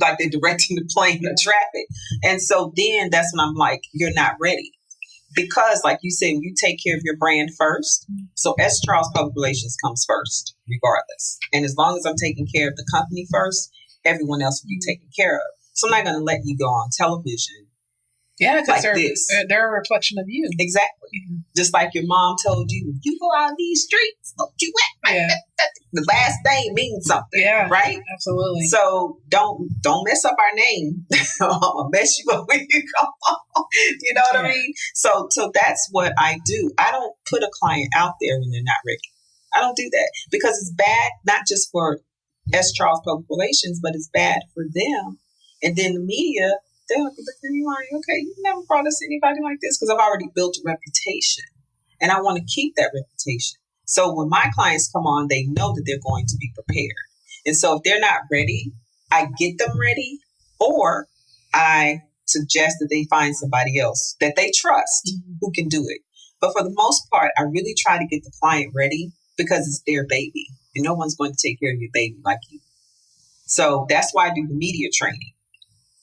like they're directing the plane of traffic. And so then that's when I'm like, you're not ready. Because like you said, you take care of your brand first. So S.Charles Public Relations comes first, regardless. And as long as I'm taking care of the company first, everyone else will be taken care of. So I'm not going to let you go on television. Yeah, because they're a reflection of you. Exactly. Mm-hmm. Just like your mom told you, you go out these streets, don't you act like that. The last name means something. Yeah, right? Absolutely. So don't mess up our name. I'll mess you up when you go. You know what I mean? So that's what I do. I don't put a client out there when they're not ready. I don't do that because it's bad, not just for S.Charles Public Relations, but it's bad for them. And then the media, they'll be looking at me like, okay, you never brought us anybody like this, because I've already built a reputation and I want to keep that reputation. So when my clients come on, they know that they're going to be prepared. And so if they're not ready, I get them ready, or I suggest that they find somebody else that they trust who can do it. But for the most part, I really try to get the client ready because it's their baby and no one's going to take care of your baby like you. So that's why I do the media training.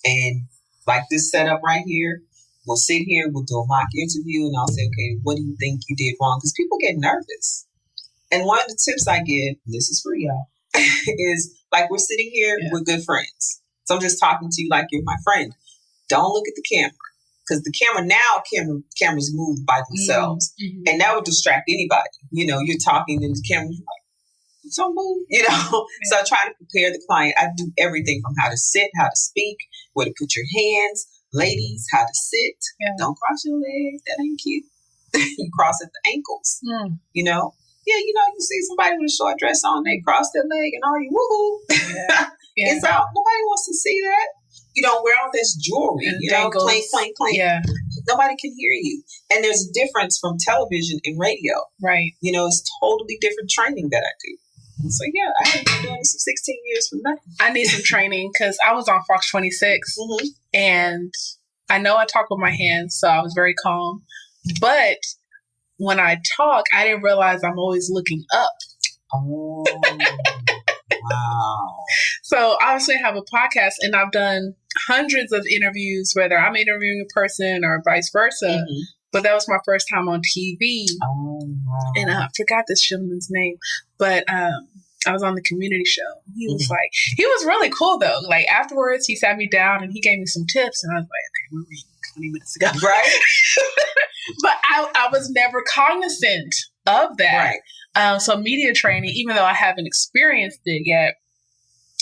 And like this setup right here, we'll sit here, we'll do a mock interview, and I'll say, okay, what do you think you did wrong? Because people get nervous. And one of the tips I give, and this is for y'all, is like we're sitting here, we're good friends. So I'm just talking to you like you're my friend. Don't look at the camera. Because the camera, cameras move by themselves. Mm-hmm. And that would distract anybody. You're talking and the camera's like, don't move, So I try to prepare the client. I do everything from how to sit, how to speak, where to put your hands. Ladies, how to sit. Yeah. Don't cross your legs. That ain't cute. You cross at the ankles. You see somebody with a short dress on, they cross their leg and all you woohoo. Yeah. It's out. Nobody wants to see that. You don't wear all this jewelry, clank, clank, clank. Yeah. Nobody can hear you. And there's a difference from television and radio. Right. It's totally different training that I do. So, I haven't been doing this for 16 years for nothing. I need some training because I was on Fox 26 and I know I talk with my hands, so I was very calm. But when I talk, I didn't realize I'm always looking up. Oh, wow. So obviously I have a podcast and I've done hundreds of interviews, whether I'm interviewing a person or vice versa. Mm-hmm. But that was my first time on TV. Oh, wow. And I forgot this gentleman's name, but I was on the community show. He was like, he was really cool though. Like afterwards, he sat me down and he gave me some tips, and I was like, okay, we're reading 20 minutes ago, right? But I was never cognizant of that. Right. So media training, even though I haven't experienced it yet,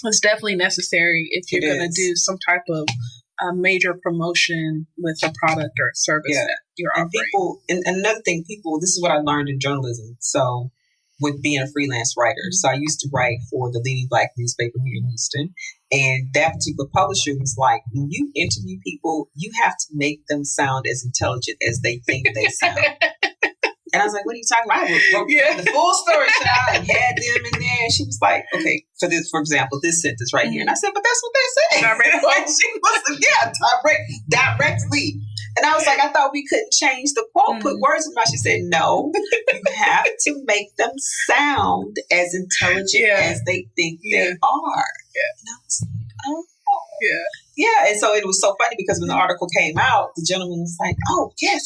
it's definitely necessary if you're going to do some type of major promotion with a product or service that you're offering. And another thing, this is what I learned in journalism. So with being a freelance writer. So I used to write for the leading Black newspaper here in Houston. And that particular publisher was like, when you interview people, you have to make them sound as intelligent as they think they sound. And I was like, what are you talking about? I wrote the full story out and had them in there. And she was like, okay, for example, this sentence right here. And I said, but that's what they said. Directly. And I was like, I thought we couldn't change the quote, put words in my mouth. She said, no, you have to make them sound as intelligent as they think they are. Yeah. And I was like, oh. Yeah. And so it was so funny because when the article came out, the gentleman was like, oh, yes,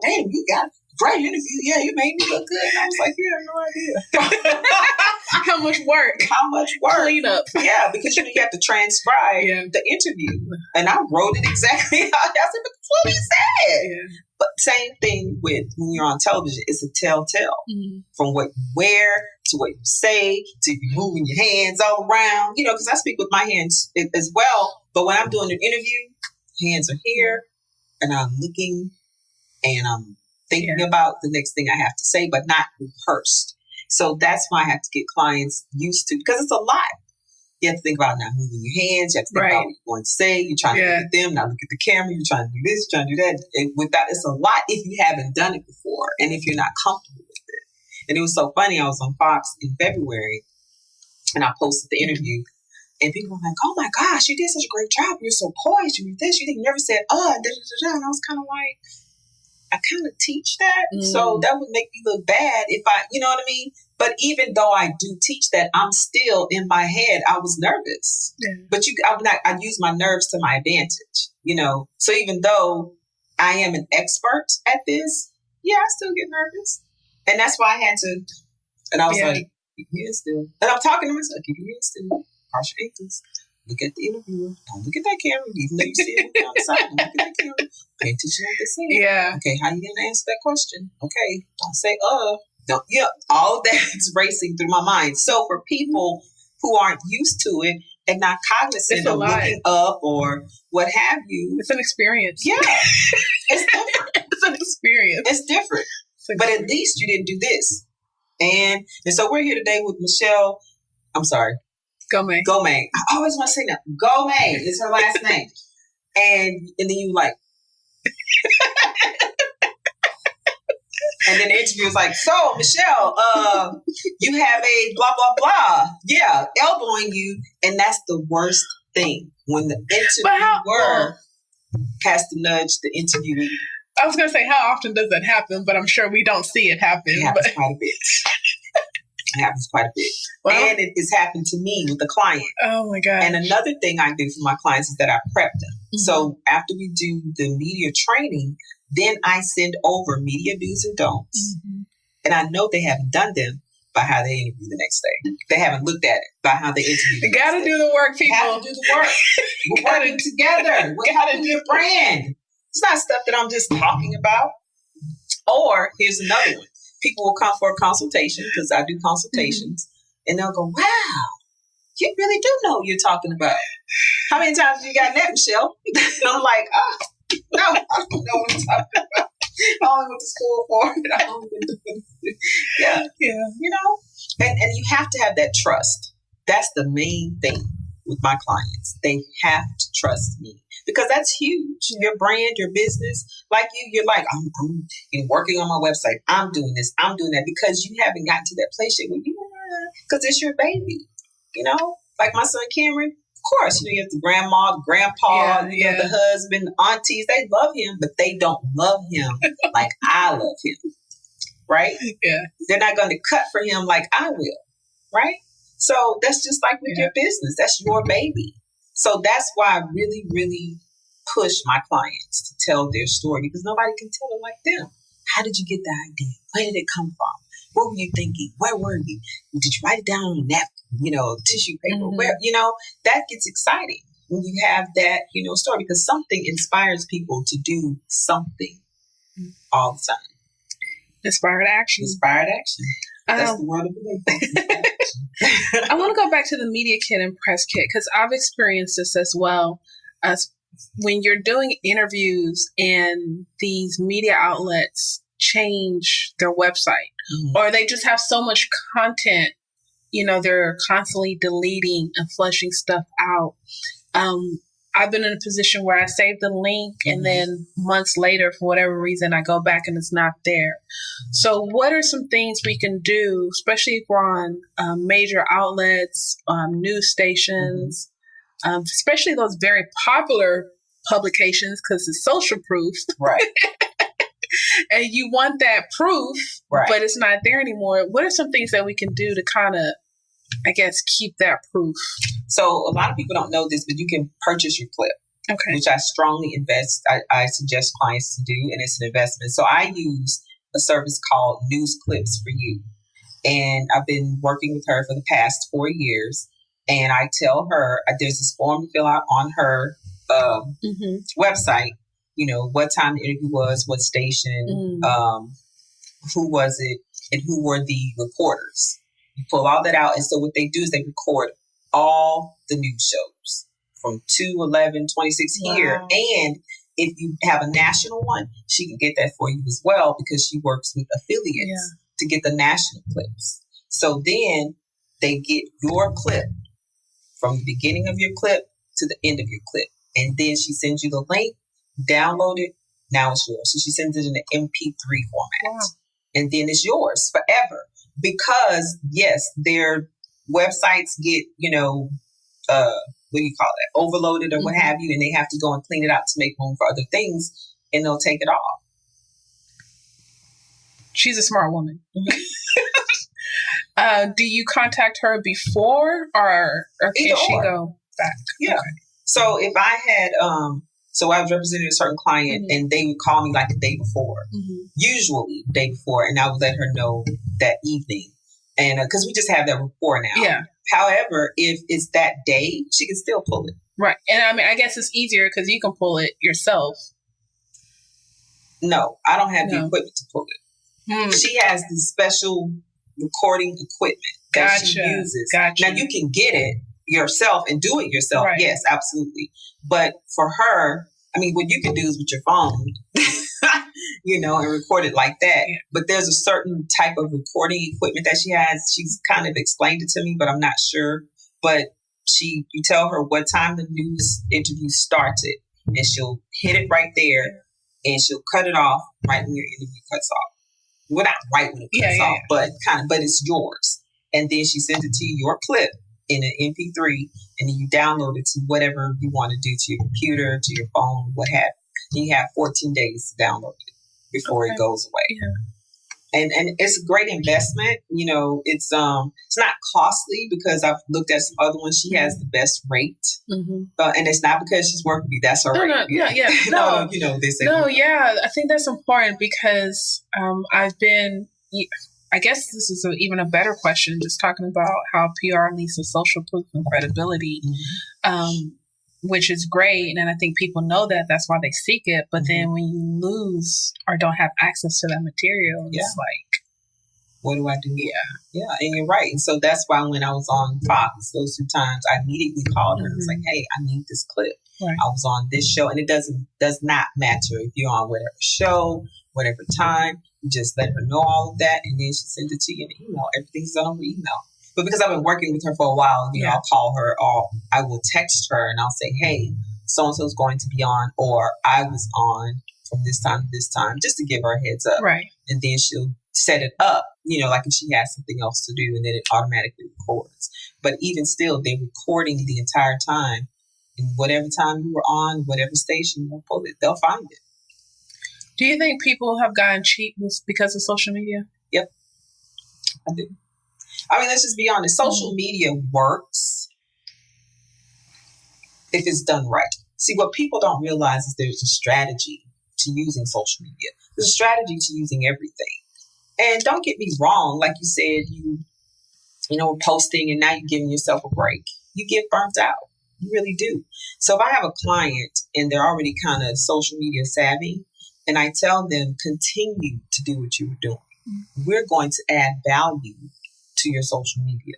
damn, you got great interview. Yeah, you made me look good. And I was like, you have no idea. How much work? Clean up. Yeah, because you have to transcribe the interview. And I wrote it exactly how I said, but that's what he said. Yeah. But same thing with when you're on television. It's a telltale. From what you wear to what you say to you moving your hands all around. Because I speak with my hands as well. But when I'm doing an interview, hands are here and I'm looking and I'm thinking about the next thing I have to say, but not rehearsed. So that's why I have to get clients used to, because it's a lot. You have to think about not moving your hands. You have to think about what you're going to say. You're trying to look at them, not look at the camera. You're trying to do this, you're trying to do that. And with that, it's a lot if you haven't done it before and if you're not comfortable with it. And it was so funny. I was on Fox in February and I posted the interview and people were like, oh my gosh, you did such a great job. You're so poised. You did this. You never said, and I was kind of like, I kind of teach that. So that would make me look bad if I, you know what I mean? But even though I do teach that, I'm still in my head, I was nervous. Yeah. But I use my nerves to my advantage, So even though I am an expert at this, I still get nervous. And that's why I had to, and I was like, keep your hands still. And I'm talking to myself, keep your hands still, cross your ankles. Look at the interviewer. Don't look at that camera. Even though you see it on the side, don't look at the camera. Pay attention to what they say. Yeah. Okay, how you going to answer that question? Okay, don't say, Don't, all of that is racing through my mind. So for people who aren't used to it and not cognizant of looking up or what have you. It's an experience. Yeah. It's different. It's an experience. It's different. But at least you didn't do this. And so we're here today with Michelle. I'm sorry. Gomez. I always want to say that. Gomez is her last name. And then you like. And then the interview was like, so, Michelle, you have a blah, blah, blah. Yeah, elbowing you. And that's the worst thing. When the interviewer has to nudge the interviewee. I was going to say, how often does that happen? But I'm sure we don't see it happen. It happens quite a bit. It happens quite a bit. Well, and it has happened to me with a client. Oh, my God. And another thing I do for my clients is that I prep them. Mm-hmm. So after we do the media training, then I send over media do's and don'ts. Mm-hmm. And I know they haven't done them by how they interview the next day. They haven't looked at it by how they interview the next day. You got to do the work, people. You have to do the work. We're working together. We're helping your brand. It's not stuff that I'm just talking about. Or here's another one. People will come for a consultation because I do consultations. Mm-hmm. And they'll go, wow, you really do know what you're talking about. How many times have you gotten that, Michelle? And I'm like, no, I don't know what I'm talking about. I only went to school for it. Yeah. And you have to have that trust. That's the main thing with my clients. They have to trust me because that's huge. Your brand, your business, like you're like, I'm working on my website. I'm doing this. I'm doing that because you haven't gotten to that place yet. Because it's your baby, like my son Cameron. Of course, you have the grandma, the grandpa, the husband, the aunties. They love him, but they don't love him like I love him, right? Yeah. They're not going to cut for him like I will, right? So that's just like with your business. That's your baby. So that's why I really, really push my clients to tell their story, because nobody can tell it like them. How did you get the idea? Where did it come from? What were you thinking? Where were you? Did you write it down on a napkin, tissue paper? Mm-hmm. Where, that gets exciting when you have that, story, because something inspires people to do something all the time. Inspired action. Inspired action. That's the word of the day. I want to go back to the media kit and press kit, because I've experienced this as well. When you're doing interviews and these media outlets change their website, or they just have so much content, they're constantly deleting and flushing stuff out. I've been in a position where I saved the link and then months later, for whatever reason, I go back and it's not there. So what are some things we can do, especially if we're on major outlets, news stations, especially those very popular publications, because it's social proof. Right. And you want that proof, right, but it's not there anymore. What are some things that we can do to kind of, I guess, keep that proof? So a lot of people don't know this, but you can purchase your clip, which I strongly I suggest clients to do, and it's an investment. So I use a service called News Clips for You. And I've been working with her for the past 4 years. And I tell her, there's this form to fill out on her website, what time the interview was, what station, who was it, and who were the reporters. You pull all that out. And so what they do is they record all the news shows from 2/11/26 here. And if you have a national one, she can get that for you as well, because she works with affiliates to get the national clips. So then they get your clip from the beginning of your clip to the end of your clip. And then she sends you the link, download it. Now it's yours. So she sends it in an MP3 format. Wow. And then it's yours forever. Because, yes, their websites get, overloaded or what have you, and they have to go and clean it out to make room for other things, and they'll take it off. She's a smart woman. Do you contact her before, or can she go back? Yeah. Okay. So if I had, I was representing a certain client, and they would call me like the day before, usually the day before, and I would let her know that evening. And because we just have that rapport now. Yeah. However, if it's that day, she can still pull it. Right. And I mean, I guess it's easier because you can pull it yourself. No, I don't have the equipment to pull it. She has this special recording equipment that she uses. Now, you can get it yourself and do it yourself. Right. Yes, absolutely. But for her, I mean, what you can do is with your phone, and record it like that. Yeah. But there's a certain type of recording equipment that she has. She's kind of explained it to me, but I'm not sure. But you tell her what time the news interview started, and she'll hit it right there, and she'll cut it off right when your interview cuts off. Well, not right when it cuts off, but but it's yours. And then she sends it to you, your clip, in an MP3, and then you download it to whatever you want to do, to your computer, to your phone, what have you. And you have 14 days to download it before it goes away. Yeah. And it's a great investment. It's not costly, because I've looked at some other ones. She has the best rate. And it's not because she's working with me. That's her rate. I think that's important, because I guess this is even a better question, just talking about how PR leads to social proof and credibility, which is great. And I think people know that. That's why they seek it. But then when you lose or don't have access to that material, it's like, what do I do? Yeah. And you're right. And so that's why when I was on Fox those 2 times, I immediately called her and was like, hey, I need this clip. Right. I was on this show. And it does not matter if you're on whatever show, whatever time. You just let her know all of that, and then she sends it to you in an email. Everything's done over email. But because I've been working with her for a while, I'll call her, or I will text her and I'll say, hey, so-and-so is going to be on, or I was on from this time to this time, just to give her a heads up. Right. And then she'll set it up, like if she has something else to do, and then it automatically records. But even still, they're recording the entire time. And whatever time you were on, whatever station, they'll pull it. They'll find it. Do you think people have gotten cheap because of social media? Yep, I do. I mean, let's just be honest. Social media works. if it's done right. See, what people don't realize is there's a strategy to using social media. There's a strategy to using everything. And don't get me wrong, like you said, you know, posting and now you're giving yourself a break. You get burnt out. You really do. So if I have a client and they're already kind of social media savvy, and I tell them, continue to do what you were doing. We're going to add value to your social media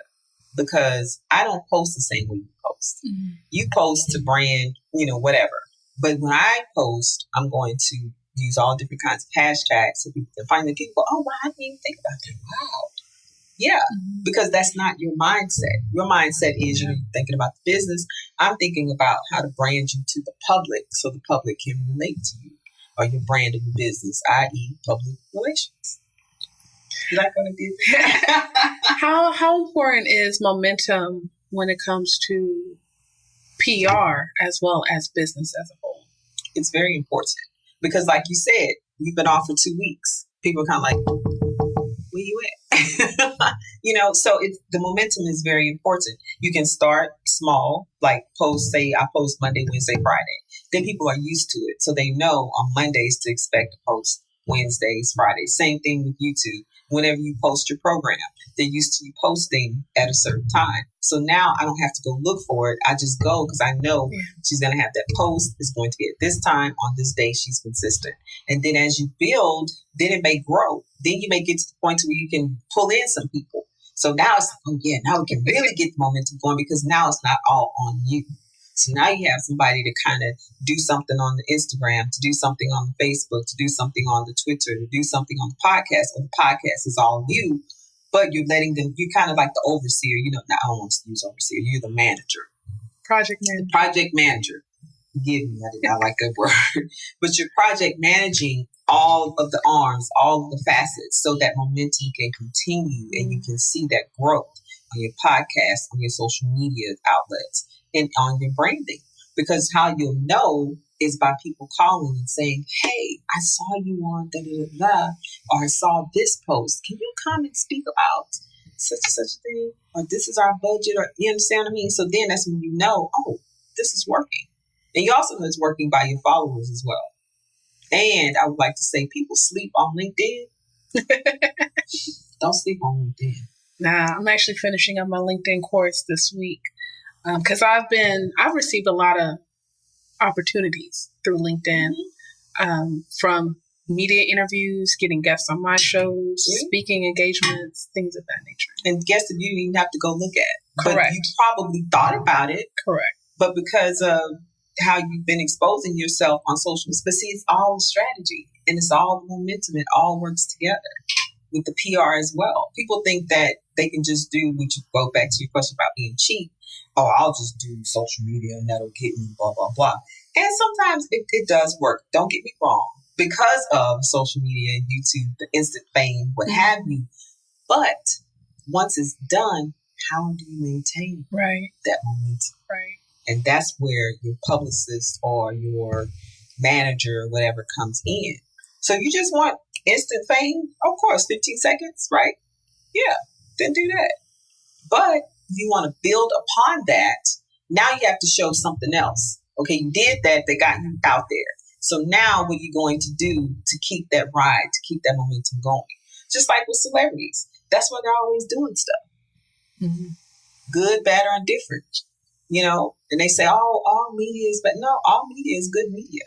because I don't post the same way you post. Mm-hmm. You post to brand, you know, whatever. But when I post, I'm going to use all different kinds of hashtags so people can find the people. Oh, wow, I didn't even think about that. Wow. Yeah, because that's not your mindset. Your mindset is you're thinking about the business. I'm thinking about how to brand you to the public so the public can relate to you or your brand of your business, i.e. public relations. You like what I did? How important is momentum when it comes to PR as well as business as a whole? It's very important because like you said, you've been off for 2 weeks. People are kind of like, where you at? You know, so the momentum is very important. You can start small, like say I post Monday, Wednesday, Friday. Then people are used to it. So they know on Mondays to expect to post Wednesdays, Fridays. Same thing with YouTube. Whenever you post your program, they're used to you posting at a certain time. So now I don't have to go look for it. I just go because I know she's going to have that post. It's going to be at this time on this day. She's consistent. And then as you build, then it may grow. Then you may get to the point where you can pull in some people. So now it's like, oh yeah, now we can really get the momentum going because now it's not all on you. So now you have somebody to kind of do something on the Instagram, to do something on the Facebook, to do something on the Twitter, to do something on the podcast. And the podcast is all you, but you're letting them, you're kind of like the overseer. You know, I don't want to use overseer. You're the manager. Project manager. The project manager. Forgive me, I did not like that word. But you're project managing all of the arms, all of the facets so that momentum can continue and you can see that growth on your podcast, on your social media outlets, and on your branding. Because how you'll know is by people calling and saying, hey, I saw you on da-da-da-da, or I saw this post. Can you come and speak about such and such a thing? Or this is our budget, or you understand what I mean? So then that's when you know, oh, this is working. And you also know it's working by your followers as well. And I would like to say people sleep on LinkedIn. Don't sleep on LinkedIn. Nah, I'm actually finishing up my LinkedIn course this week. Because I've received a lot of opportunities through LinkedIn, from media interviews, getting guests on my shows, speaking engagements, things of that nature. And guests that you didn't even have to go look at. Correct. But you probably thought about it. Correct. But because of how you've been exposing yourself on social media, but see, it's all strategy and it's all momentum. It all works together with the PR as well. People think that they can just do, which you go back to your question about being cheap. Oh, I'll just do social media and that'll get me blah, blah, blah. And sometimes it does work. Don't get me wrong. Because of social media and YouTube, the instant fame, what have you. But once it's done, how do you maintain that momentum? Right. And that's where your publicist or your manager or whatever comes in. So you just want instant fame? Of course, 15 seconds, right? Yeah, then do that. But if you want to build upon that, now you have to show something else. Okay, you did that. They got you out there. So now what are you going to do to keep that ride, to keep that momentum going? Just like with celebrities. That's why they're always doing stuff. Mm-hmm. Good, bad, or indifferent. You know, and they say, oh, all media is, but no, all media is good media.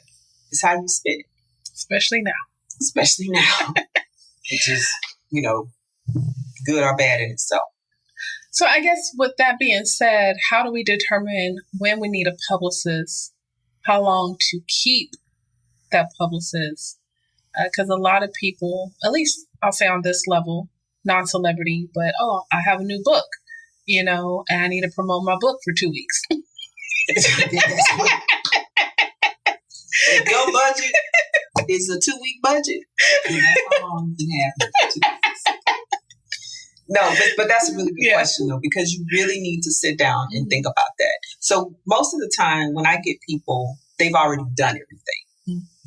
It's how you spin it. Especially now. Especially now. Which is, you know, good or bad in itself. So I guess with that being said, how do we determine when we need a publicist, how long to keep that publicist? Because a lot of people, at least I'll say on this level, non-celebrity, but, oh, I have a new book, you know, and I need to promote my book for 2 weeks. If your budget is a 2-week budget, then that's how long you have it. No, but that's a really good question, though, because you really need to sit down and think about that. So most of the time when I get people, they've already done everything.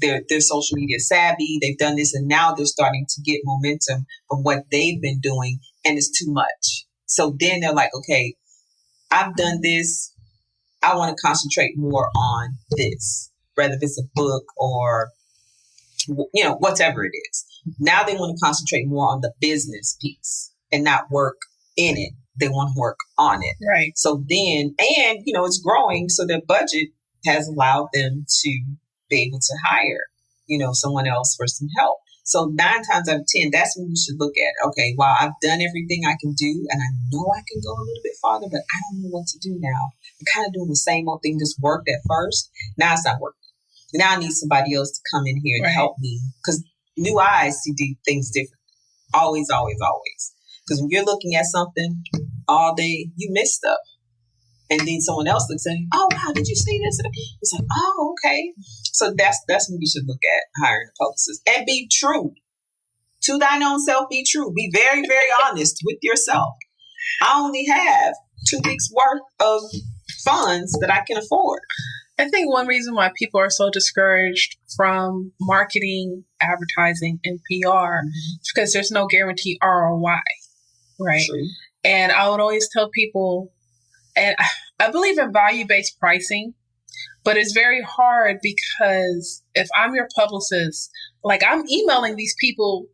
They're social media savvy. They've done this, and now they're starting to get momentum from what they've been doing, and it's too much. So then they're like, okay, I've done this. I want to concentrate more on this, whether it's a book or, whatever it is. Now they want to concentrate more on the business piece and not work in it. They want to work on it. Right. So then, and, it's growing. So their budget has allowed them to be able to hire, someone else for some help. So 9 times out of 10, that's when you should look at, okay, well, I've done everything I can do and I know I can go a little bit farther, but I don't know what to do now. I'm kind of doing the same old thing, just worked at first. Now it's not working. Now I need somebody else to come in here and help me, because new eyes see things differently. Always, always, always. Because when you're looking at something all day, you miss stuff. And then someone else looks at it, oh, wow, did you see this? It's like, oh, okay. So that's when you should look at hiring a publicist. And be true. To thine own self, be true. Be very, very honest with yourself. I only have 2 weeks worth of funds that I can afford. I think one reason why people are so discouraged from marketing, advertising, and PR is because there's no guaranteed ROI, right? True. And I would always tell people, and I believe in value-based pricing, but it's very hard because if I'm your publicist, like I'm emailing these people,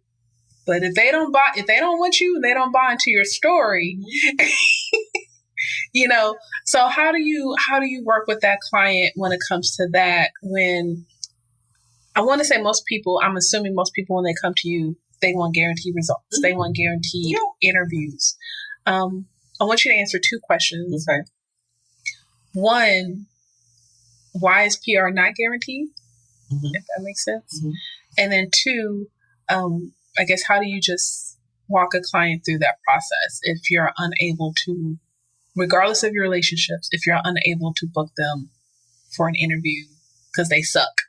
but if they don't want you, they don't buy into your story. So how do you work with that client when it comes to that? When I want to say I'm assuming most people, when they come to you, they want guaranteed results. Mm-hmm. They want guaranteed interviews. I want you to answer 2 questions. Okay. 1, why is PR not guaranteed? Mm-hmm. If that makes sense. Mm-hmm. And then 2, I guess, how do you just walk a client through that process if you're unable to, regardless of your relationships, if you're unable to book them for an interview because they suck?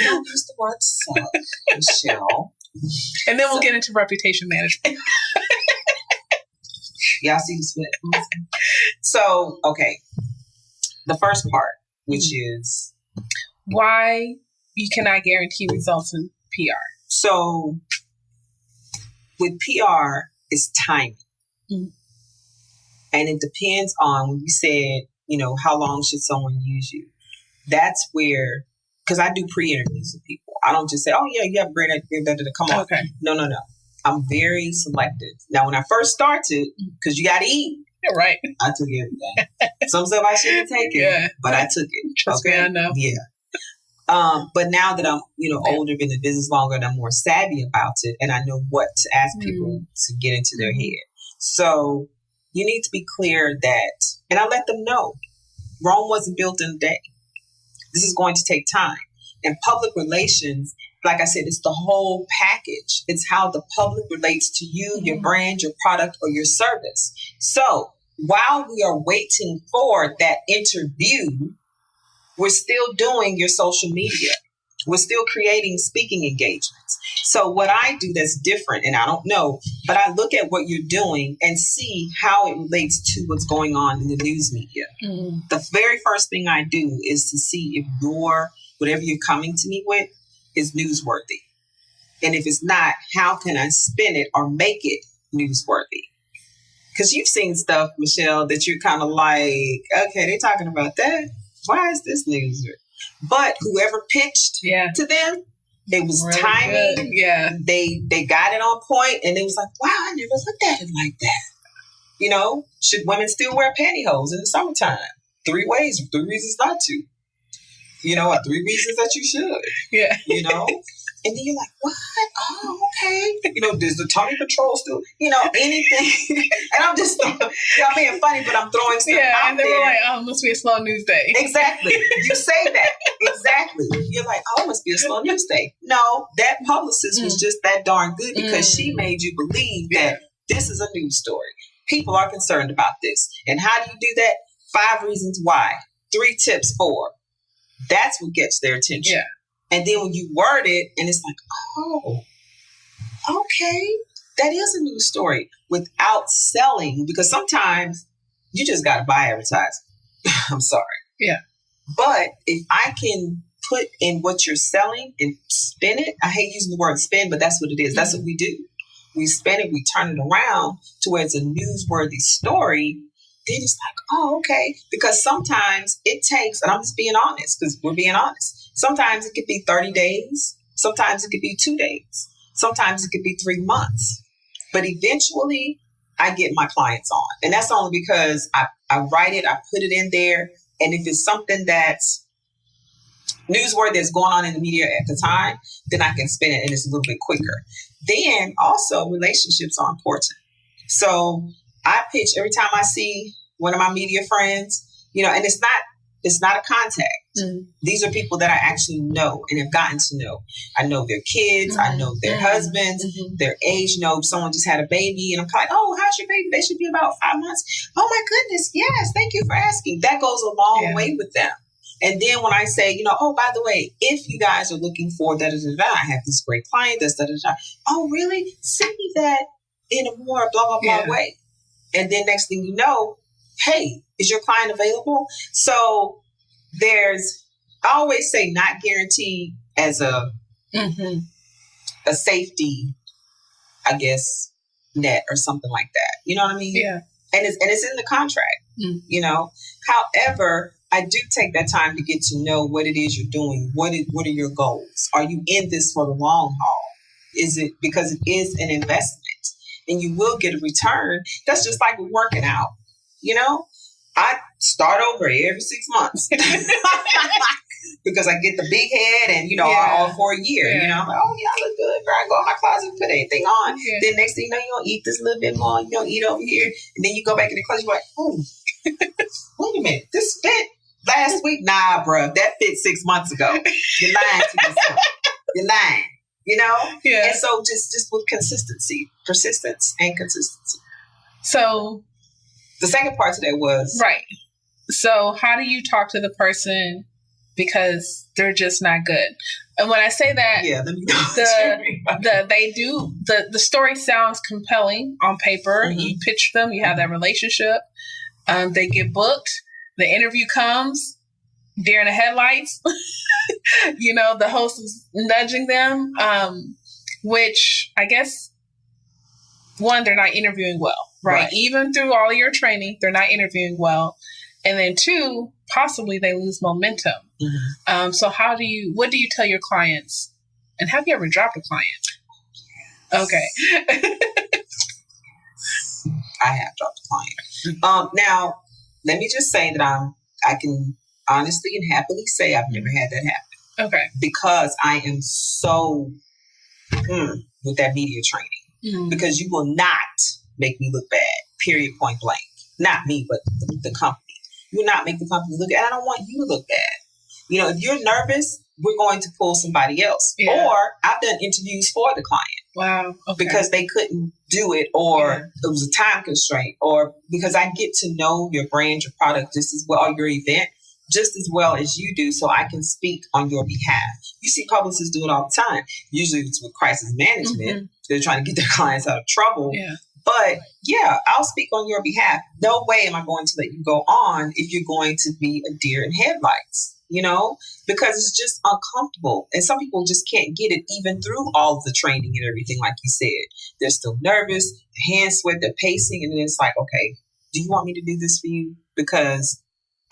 Don't use the word suck, Michelle. And then we'll get into reputation management. Y'all see the split? So, okay. The first part, which is why you cannot guarantee results in PR. So, with PR, it's timing. Mm-hmm. And it depends on, when you said, how long should someone use you? That's where, because I do pre-interviews with people. I don't just say, oh, yeah, you have a great idea. Come on. Okay. No. I'm very selective. Now, when I first started, because you got to eat. You're right. I took everything. Some stuff I shouldn't have taken, but I took it. Trust me, I know. Yeah. But now that I'm, older, been in the business longer, and I'm more savvy about it, and I know what to ask people to get into their head. So you need to be clear that, and I let them know, Rome wasn't built in a day. This is going to take time. And public relations, like I said, it's the whole package. It's how the public relates to you, your brand, your product, or your service. So while we are waiting for that interview, we're still doing your social media. We're still creating speaking engagements. So what I do that's different, and I don't know, but I look at what you're doing and see how it relates to what's going on in the news media. Mm-hmm. The very first thing I do is to see if whatever you're coming to me with is newsworthy. And if it's not, how can I spin it or make it newsworthy? Because you've seen stuff, Michelle, that you're kind of like, okay, they're talking about that. Why is this news? But whoever pitched to them, it was really timing. Good. Yeah. They got it on point, and it was like, wow, I never looked at it like that. Should women still wear pantyhose in the summertime? 3 reasons not to. 3 reasons that you should. Yeah. And then you're like, what? Oh, okay. Does the tummy control still, anything? And I'm just, y'all being funny, but I'm throwing stuff out and they were like, oh, it must be a slow news day. Exactly. You say that. Exactly. You're like, oh, it must be a slow news day. No, that publicist was just that darn good because she made you believe that this is a news story. People are concerned about this. And how do you do that? 5 reasons why. 3 tips for. That's what gets their attention. Yeah. And then when you word it, and it's like, oh, okay, that is a news story without selling, because sometimes you just got to buy advertising. I'm sorry. Yeah. But if I can put in what you're selling and spin it, I hate using the word spin, but that's what it is. That's what we do. we spin it, we turn it around to where it's a newsworthy story, then it's like, oh, okay. Because sometimes it takes, and I'm just being honest, because we're being honest. Sometimes it could be 30 days. Sometimes it could be 2 days. Sometimes it could be 3 months. But eventually, I get my clients on. And that's only because I write it, I put it in there. And if it's something that's newsworthy that's going on in the media at the time, then I can spin it and it's a little bit quicker. Then also relationships are important. So I pitch every time I see one of my media friends, and it's not a contact. Mm-hmm. These are people that I actually know and have gotten to know. I know their kids. Mm-hmm. I know their husbands, their age. Someone just had a baby and I'm like, oh, how's your baby? They should be about 5 months. Oh my goodness. Yes. Thank you for asking. That goes a long way with them. And then when I say, oh, by the way, if you guys are looking for da-da-da-da, I have this great client, that's da-da-da. Oh, really? Send me that in a more blah, blah, blah way. And then next thing you know, hey, is your client available? So I always say not guaranteed as a safety, I guess, net or something like that. You know what I mean? Yeah. And it's in the contract, However, I do take that time to get to know what it is you're doing. What are your goals? Are you in this for the long haul? Is it because it is an investment and you will get a return? That's just like working out. I start over every 6 months because I get the big head and, all for a year. I'm like, oh, yeah, I look good. Girl, I go in my closet and put anything on. Yeah. Then next thing you know, you're going to eat this a little bit more. You're going to eat over here. And then you go back in the closet, you're like, oh, wait a minute. This fit last week? Nah, bro. That fit 6 months ago. You're lying to yourself. You're lying. Yeah. And so just with consistency, persistence and consistency. So the second part today was right. So how do you talk to the person because they're just not good? And when I say that, the story sounds compelling on paper. Mm-hmm. You pitch them, you have that relationship. They get booked. The interview comes. Deer in the headlights. The host is nudging them, which I guess, one, they're not interviewing well, right? Even through all of your training, they're not interviewing well. And then two, possibly they lose momentum. Mm-hmm. So what do you tell your clients? And have you ever dropped a client? Okay. I have dropped a client. Now, let me just say that I can honestly and happily say I've never had that happen. Okay. Because I am so with that media training. Mm-hmm. Because you will not make me look bad, period, point blank. Not me, but the company. You will not make the company look bad. I don't want you to look bad. If you're nervous, we're going to pull somebody else. Yeah. Or I've done interviews for the client. Wow. Okay. Because they couldn't do it, or it was a time constraint, or because I get to know your brand, your product just as well, or your event just as well as you do, so I can speak on your behalf. You see publicists do it all the time. Usually it's with crisis management. Mm-hmm. They're trying to get their clients out of trouble. Yeah. But I'll speak on your behalf. No way am I going to let you go on if you're going to be a deer in headlights, because it's just uncomfortable. And some people just can't get it even through all of the training and everything, like you said. They're still nervous, hand sweat, they're pacing. And then it's like, okay, do you want me to do this for you? Because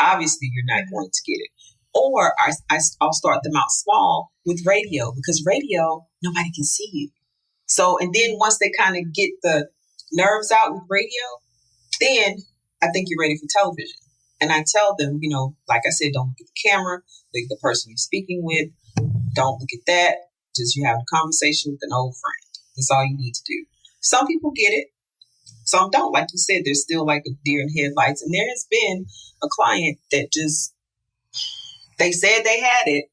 obviously you're not going to get it. Or I'll start them out small with radio, because radio, nobody can see you. So, and then once they kind of get the nerves out with radio, then I think you're ready for television. And I tell them, like I said, don't look at the camera, look at the person you're speaking with. Don't look at that. Just you have a conversation with an old friend. That's all you need to do. Some people get it. Some don't. Like you said, they're still like a deer in headlights. And there has been a client that they said they had it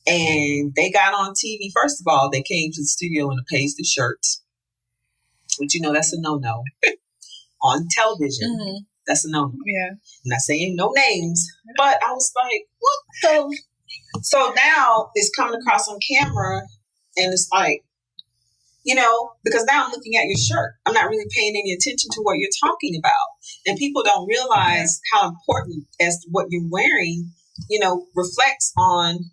and they got on TV. First of all, they came to the studio in a pasted shirts, which, that's a no-no. On television, mm-hmm. That's a no-no. Yeah. I'm not saying no names, but I was like, what the? So now it's coming across on camera and it's like, because now I'm looking at your shirt. I'm not really paying any attention to what you're talking about. And people don't realize how important as what you're wearing, reflects on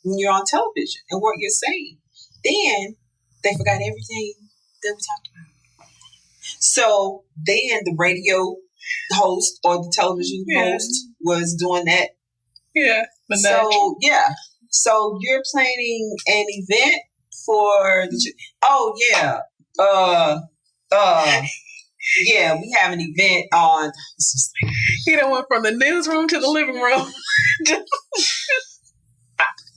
when you're on television and what you're saying. Then they forgot everything that we talked about. So then the radio host or the television host was doing that. Yeah. So you're planning an event for the. Oh yeah. Yeah, we have an event on. He done went from the newsroom to the living room.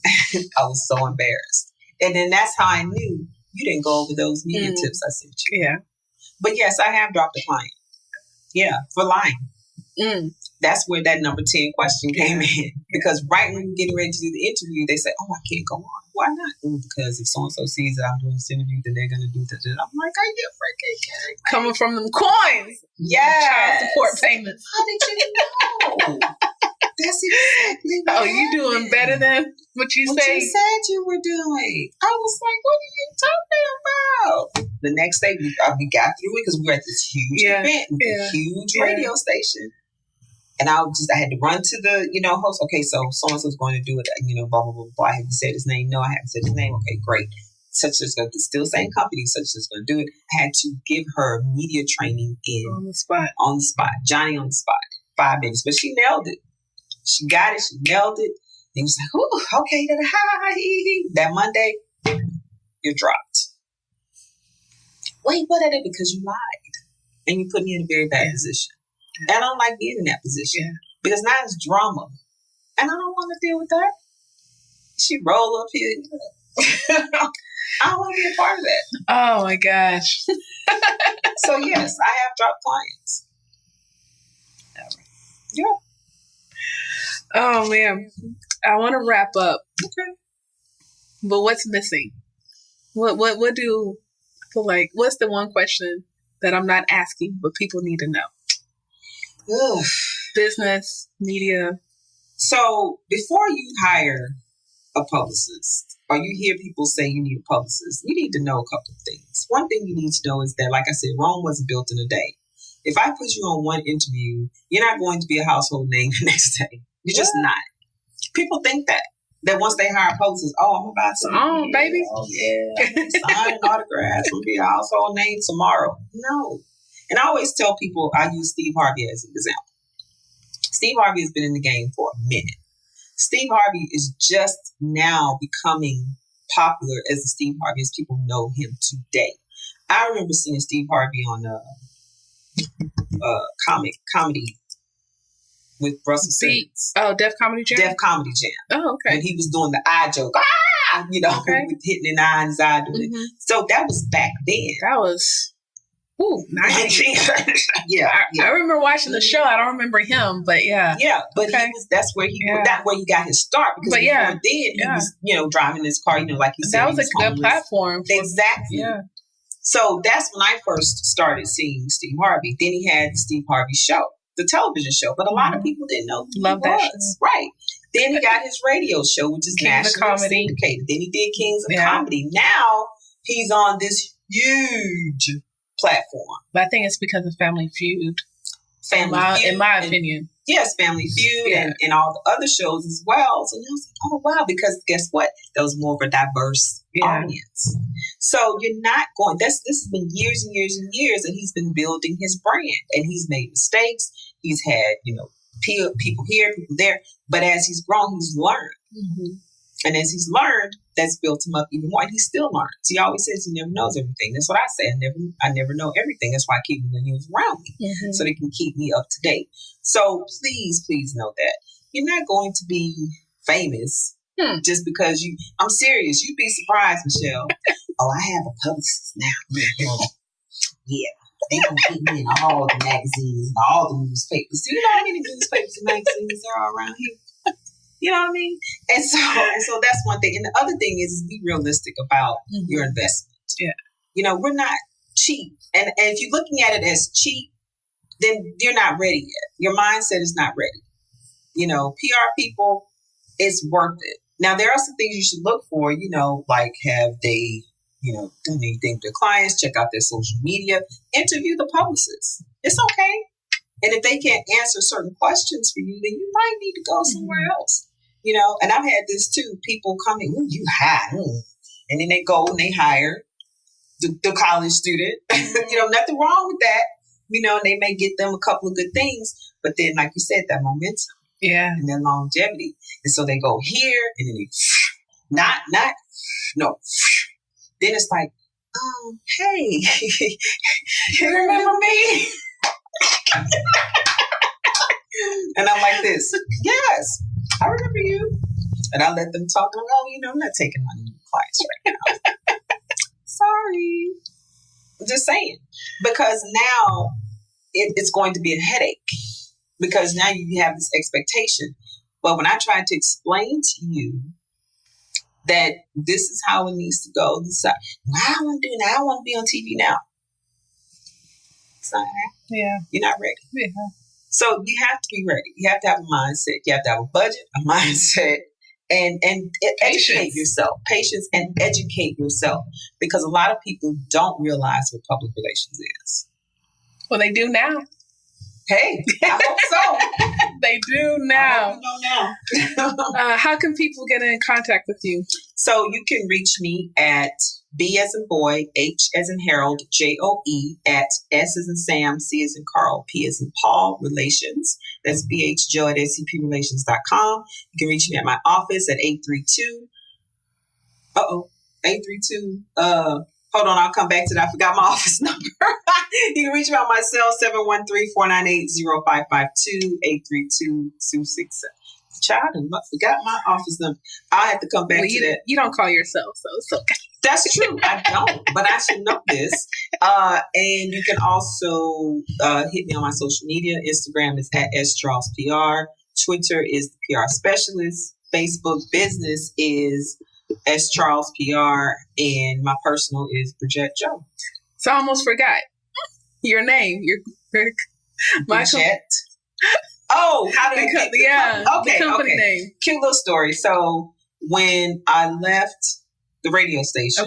I was so embarrassed. And then that's how I knew you didn't go over those media tips I sent you. Yeah. But yes, I have dropped a client. Yeah, for lying. That's where that number 10 question came in. Because right when you're getting ready to do the interview, they say, oh, I can't go on. Why not? Because if so-and-so sees that I'm doing this interview, then they're going to do that. I'm like, are you freaking kidding me? Coming from them coins. Yes. Child support payments. How did you know? That's exactly what you doing better than what you said you were doing. I was like, what are you talking about? The next day, we got through it because we were at this huge event, a huge radio station. And I had to run to the, host. Okay, so-and-so's going to do it, blah, blah, blah, blah. I haven't said his name. No, I haven't said his name. Okay, great. Such as going to, still same company, such as going to do it. I had to give her media training on the spot. Johnny on the spot. 5 minutes. But she nailed it. She got it. She nailed it. And she's like, ooh, okay. That Monday, you're dropped. Wait, what? Because you lied. And you put me in a very bad position. And I don't like being in that position because now it's drama. And I don't want to deal with that. She roll up here. I don't want to be a part of that. Oh, my gosh. So, yes, I have dropped clients. Yeah. Oh, man. I want to wrap up. Okay. But what's missing? What do you feel like? What's the one question that I'm not asking but people need to know? Ugh. Business, media. So before you hire a publicist or you hear people say you need a publicist, you need to know a couple of things. One thing you need to know is that, like I said, Rome wasn't built in a day. If I put you on one interview, you're not going to be a household name the next day. You're just not. People think that once they hire a publicist, I'm about to baby. Oh, yeah. Sign autographs. We'll be a household name tomorrow. No. And I always tell people, I use Steve Harvey as an example. Steve Harvey has been in the game for a minute. Steve Harvey is just now becoming popular as the Steve Harvey as people know him today. I remember seeing Steve Harvey on comedy with Russell Simmons. Oh, Def Comedy Jam? Def Comedy Jam. Oh, okay. And he was doing the eye joke. With hitting an eye in his eye doing it. So that was back then. That was... Ooh, 90s. Yeah. I remember watching the show. I don't remember him, but yeah. Yeah, but that's where he got his start. Because before then, he was, driving his car, like he said. That was a good platform. Exactly. Yeah. So that's when I first started seeing Steve Harvey. Then he had the Steve Harvey Show, the television show. But a lot of people didn't know who he was. Right. Then he got his radio show, which is nationally syndicated. Then he did Kings of Comedy. Now he's on this huge platform. But I think it's because of Family Feud. In my opinion. Yes, Family Feud and all the other shows as well. So I was like, oh, wow, because guess what? That was more of a diverse audience. So you're not going, this has been years and years and years, and he's been building his brand, and he's made mistakes. He's had, people here, people there. But as he's grown, he's learned. Mm-hmm. And as he's learned, that's built him up even more. And he still learns. He always says he never knows everything. That's what I say. I never know everything. That's why I keep the news around me, so they can keep me up to date. So please know that you're not going to be famous just because I'm serious. You'd be surprised, Michelle. I have a publicist now. Yeah. They don't keep me in all the magazines and all the newspapers. Do you know how many newspapers and magazines there are around here? You know what I mean? And so that's one thing. And the other thing is be realistic about your investment. Yeah. We're not cheap. And if you're looking at it as cheap, then you're not ready yet. Your mindset is not ready. PR people, it's worth it. Now, there are some things you should look for, like have they, done anything to clients, check out their social media, interview the publicists. It's okay. And if they can't answer certain questions for you, then you might need to go somewhere else. And I've had this too. People coming, you hire. And then they go and they hire the college student. Nothing wrong with that. They may get them a couple of good things, but then, like you said, that momentum. Yeah. And then longevity. And so they go here and then no. Then it's like, hey, you remember me? And I'm like this, yes, I remember you. And I let them talk. I'm not taking my new clients right now. Sorry. I'm just saying. Because now it's going to be a headache. Because now you have this expectation. But when I try to explain to you that this is how it needs to go, this is how I want to do now. I want to be on TV now. It's not happening. Yeah. You're not ready. Yeah. So you have to be ready. You have to have a mindset. You have to have a budget, a mindset, and educate yourself. Patience and educate yourself. Because a lot of people don't realize what public relations is. Well, they do now. Hey, I hope so. They do now. I hope you know now. How can people get in contact with you? So you can reach me at B as in boy, H as in Harold, JOE at S as in Sam, C as in Carl, P as in Paul, Relations. That's Bridgett Joe at scprelations.com. You can reach me at my office at 832. Hold on, I'll come back to that. I forgot my office number. You can reach me on my cell, 713-498-0552, 832-267. Child, I forgot my office number. I have to come back to that. You don't call yourself, so it's okay. That's true. I don't, but I should know this. And you can also hit me on my social media. Instagram is at S.Charles PR. Twitter is the PR Specialist. Facebook business is S.Charles PR. And my personal is Bridgett Joe. So I almost forgot your name. Bridgett. Oh, how did I pick the company name? Cute little story. So when I left the radio station,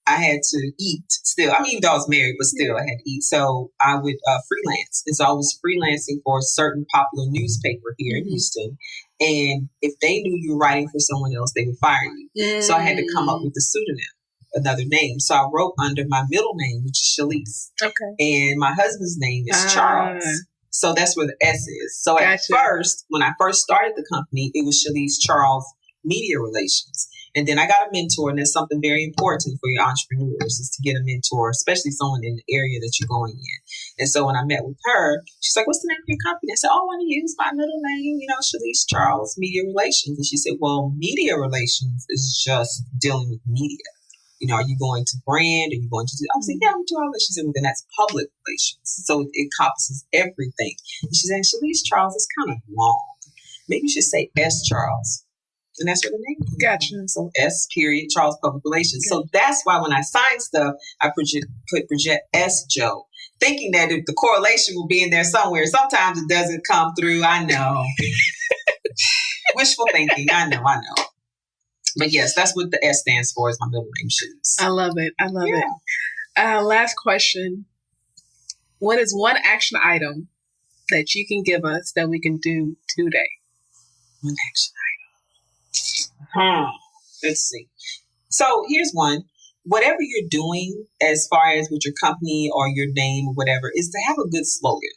I had to eat still. I mean, even though I was married, but still I had to eat. So I would freelance. And so I was freelancing for a certain popular newspaper here in Houston. And if they knew you were writing for someone else, they would fire you. So I had to come up with a pseudonym, another name. So I wrote under my middle name, which is Shalise. Okay. And my husband's name is Charles. So that's where the S is. So at first, when I first started the company, it was Shalise Charles Media Relations. And then I got a mentor, and that's something very important for your entrepreneurs is to get a mentor, especially someone in the area that you're going in. And so when I met with her, she's like, what's the name of your company? I said, I want to use my middle name, Shalise Charles Media Relations. And she said, well, media relations is just dealing with media. Are you going to brand? Are you going to do? I was like, yeah, I'm doing all that. She said, well, then that's public relations. So it encompasses everything. And she said, Shalise Charles is kind of long. Maybe you should say S. Charles. And that's where the name came. Gotcha. So S. Charles Public Relations. Gotcha. So that's why when I signed stuff, I put Bridgett S. Joe, thinking that the correlation will be in there somewhere. Sometimes it doesn't come through. I know. Wishful thinking. I know. But yes, that's what the S stands for, is my middle name, Shalise. I love it. Last question. What is one action item that you can give us that we can do today? One action item. Let's see. So here's one. Whatever you're doing as far as with your company or your name or whatever, is to have a good slogan.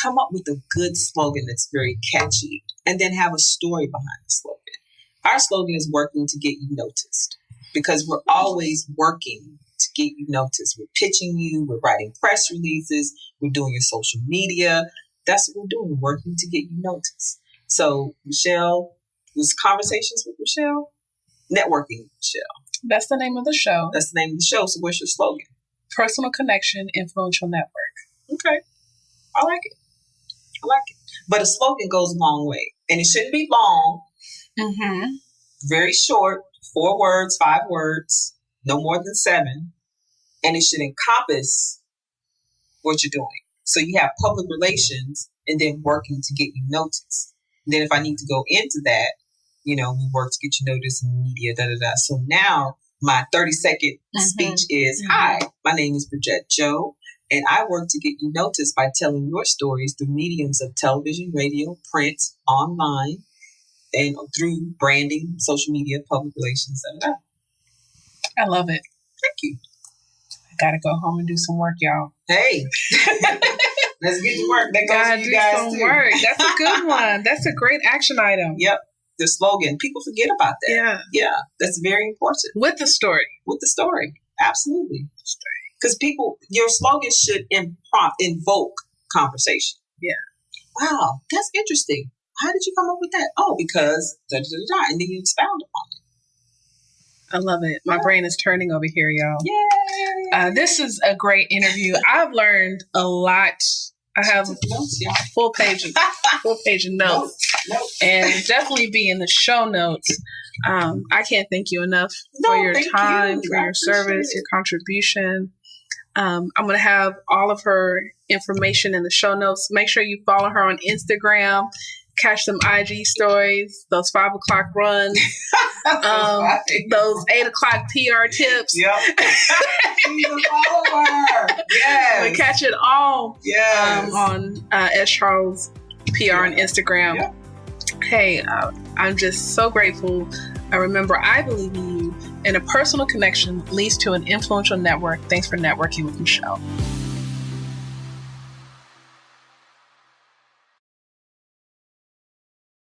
Come up with a good slogan that's very catchy, and then have a story behind the slogan. Our slogan is working to get you noticed, because we're always working to get you noticed. We're pitching you. We're writing press releases. We're doing your social media. That's what we're doing. We're working to get you noticed. So Michelle, was Conversations with Michelle? Networking with Michelle. That's the name of the show. That's the name of the show. So what's your slogan? Personal connection, influential network. Okay. I like it. But a slogan goes a long way. And it shouldn't be long. Very short, 4 words, 5 words, no more than 7. And it should encompass what you're doing. So you have public relations and then working to get you noticed. And then if I need to go into that, we work to get you noticed in the media, So now my 30-second speech is, hi, my name is Bridgett Joe, and I work to get you noticed by telling your stories through mediums of television, radio, print, online, and through branding, social media, public relations, I love it. Thank you. Gotta go home and do some work, y'all. Hey, let's get to work. That goes for you guys some too. Work. That's a good one. That's a great action item. Yep. The slogan. People forget about that. Yeah. Yeah. That's very important. With the story. Absolutely. Because your slogan should invoke conversation. Yeah. Wow. That's interesting. How did you come up with that? Oh, because da-da-da-da. And then you expound upon it. I love it. My brain is turning over here, y'all. Yay! This is a great interview. I've learned a lot. I have notes, y'all. full page of notes. And definitely be in the show notes. I can't thank you enough for your time, for your service, your contribution. I'm going to have all of her information in the show notes. Make sure you follow her on Instagram. Catch some IG stories, those 5 o'clock runs, those 8 o'clock PR tips. Yep. She's a follower. Yes. We catch it all on S.Charles PR on Instagram. Yep. Hey, I'm just so grateful. Remember, I believe in you, and a personal connection leads to an influential network. Thanks for networking with Michelle.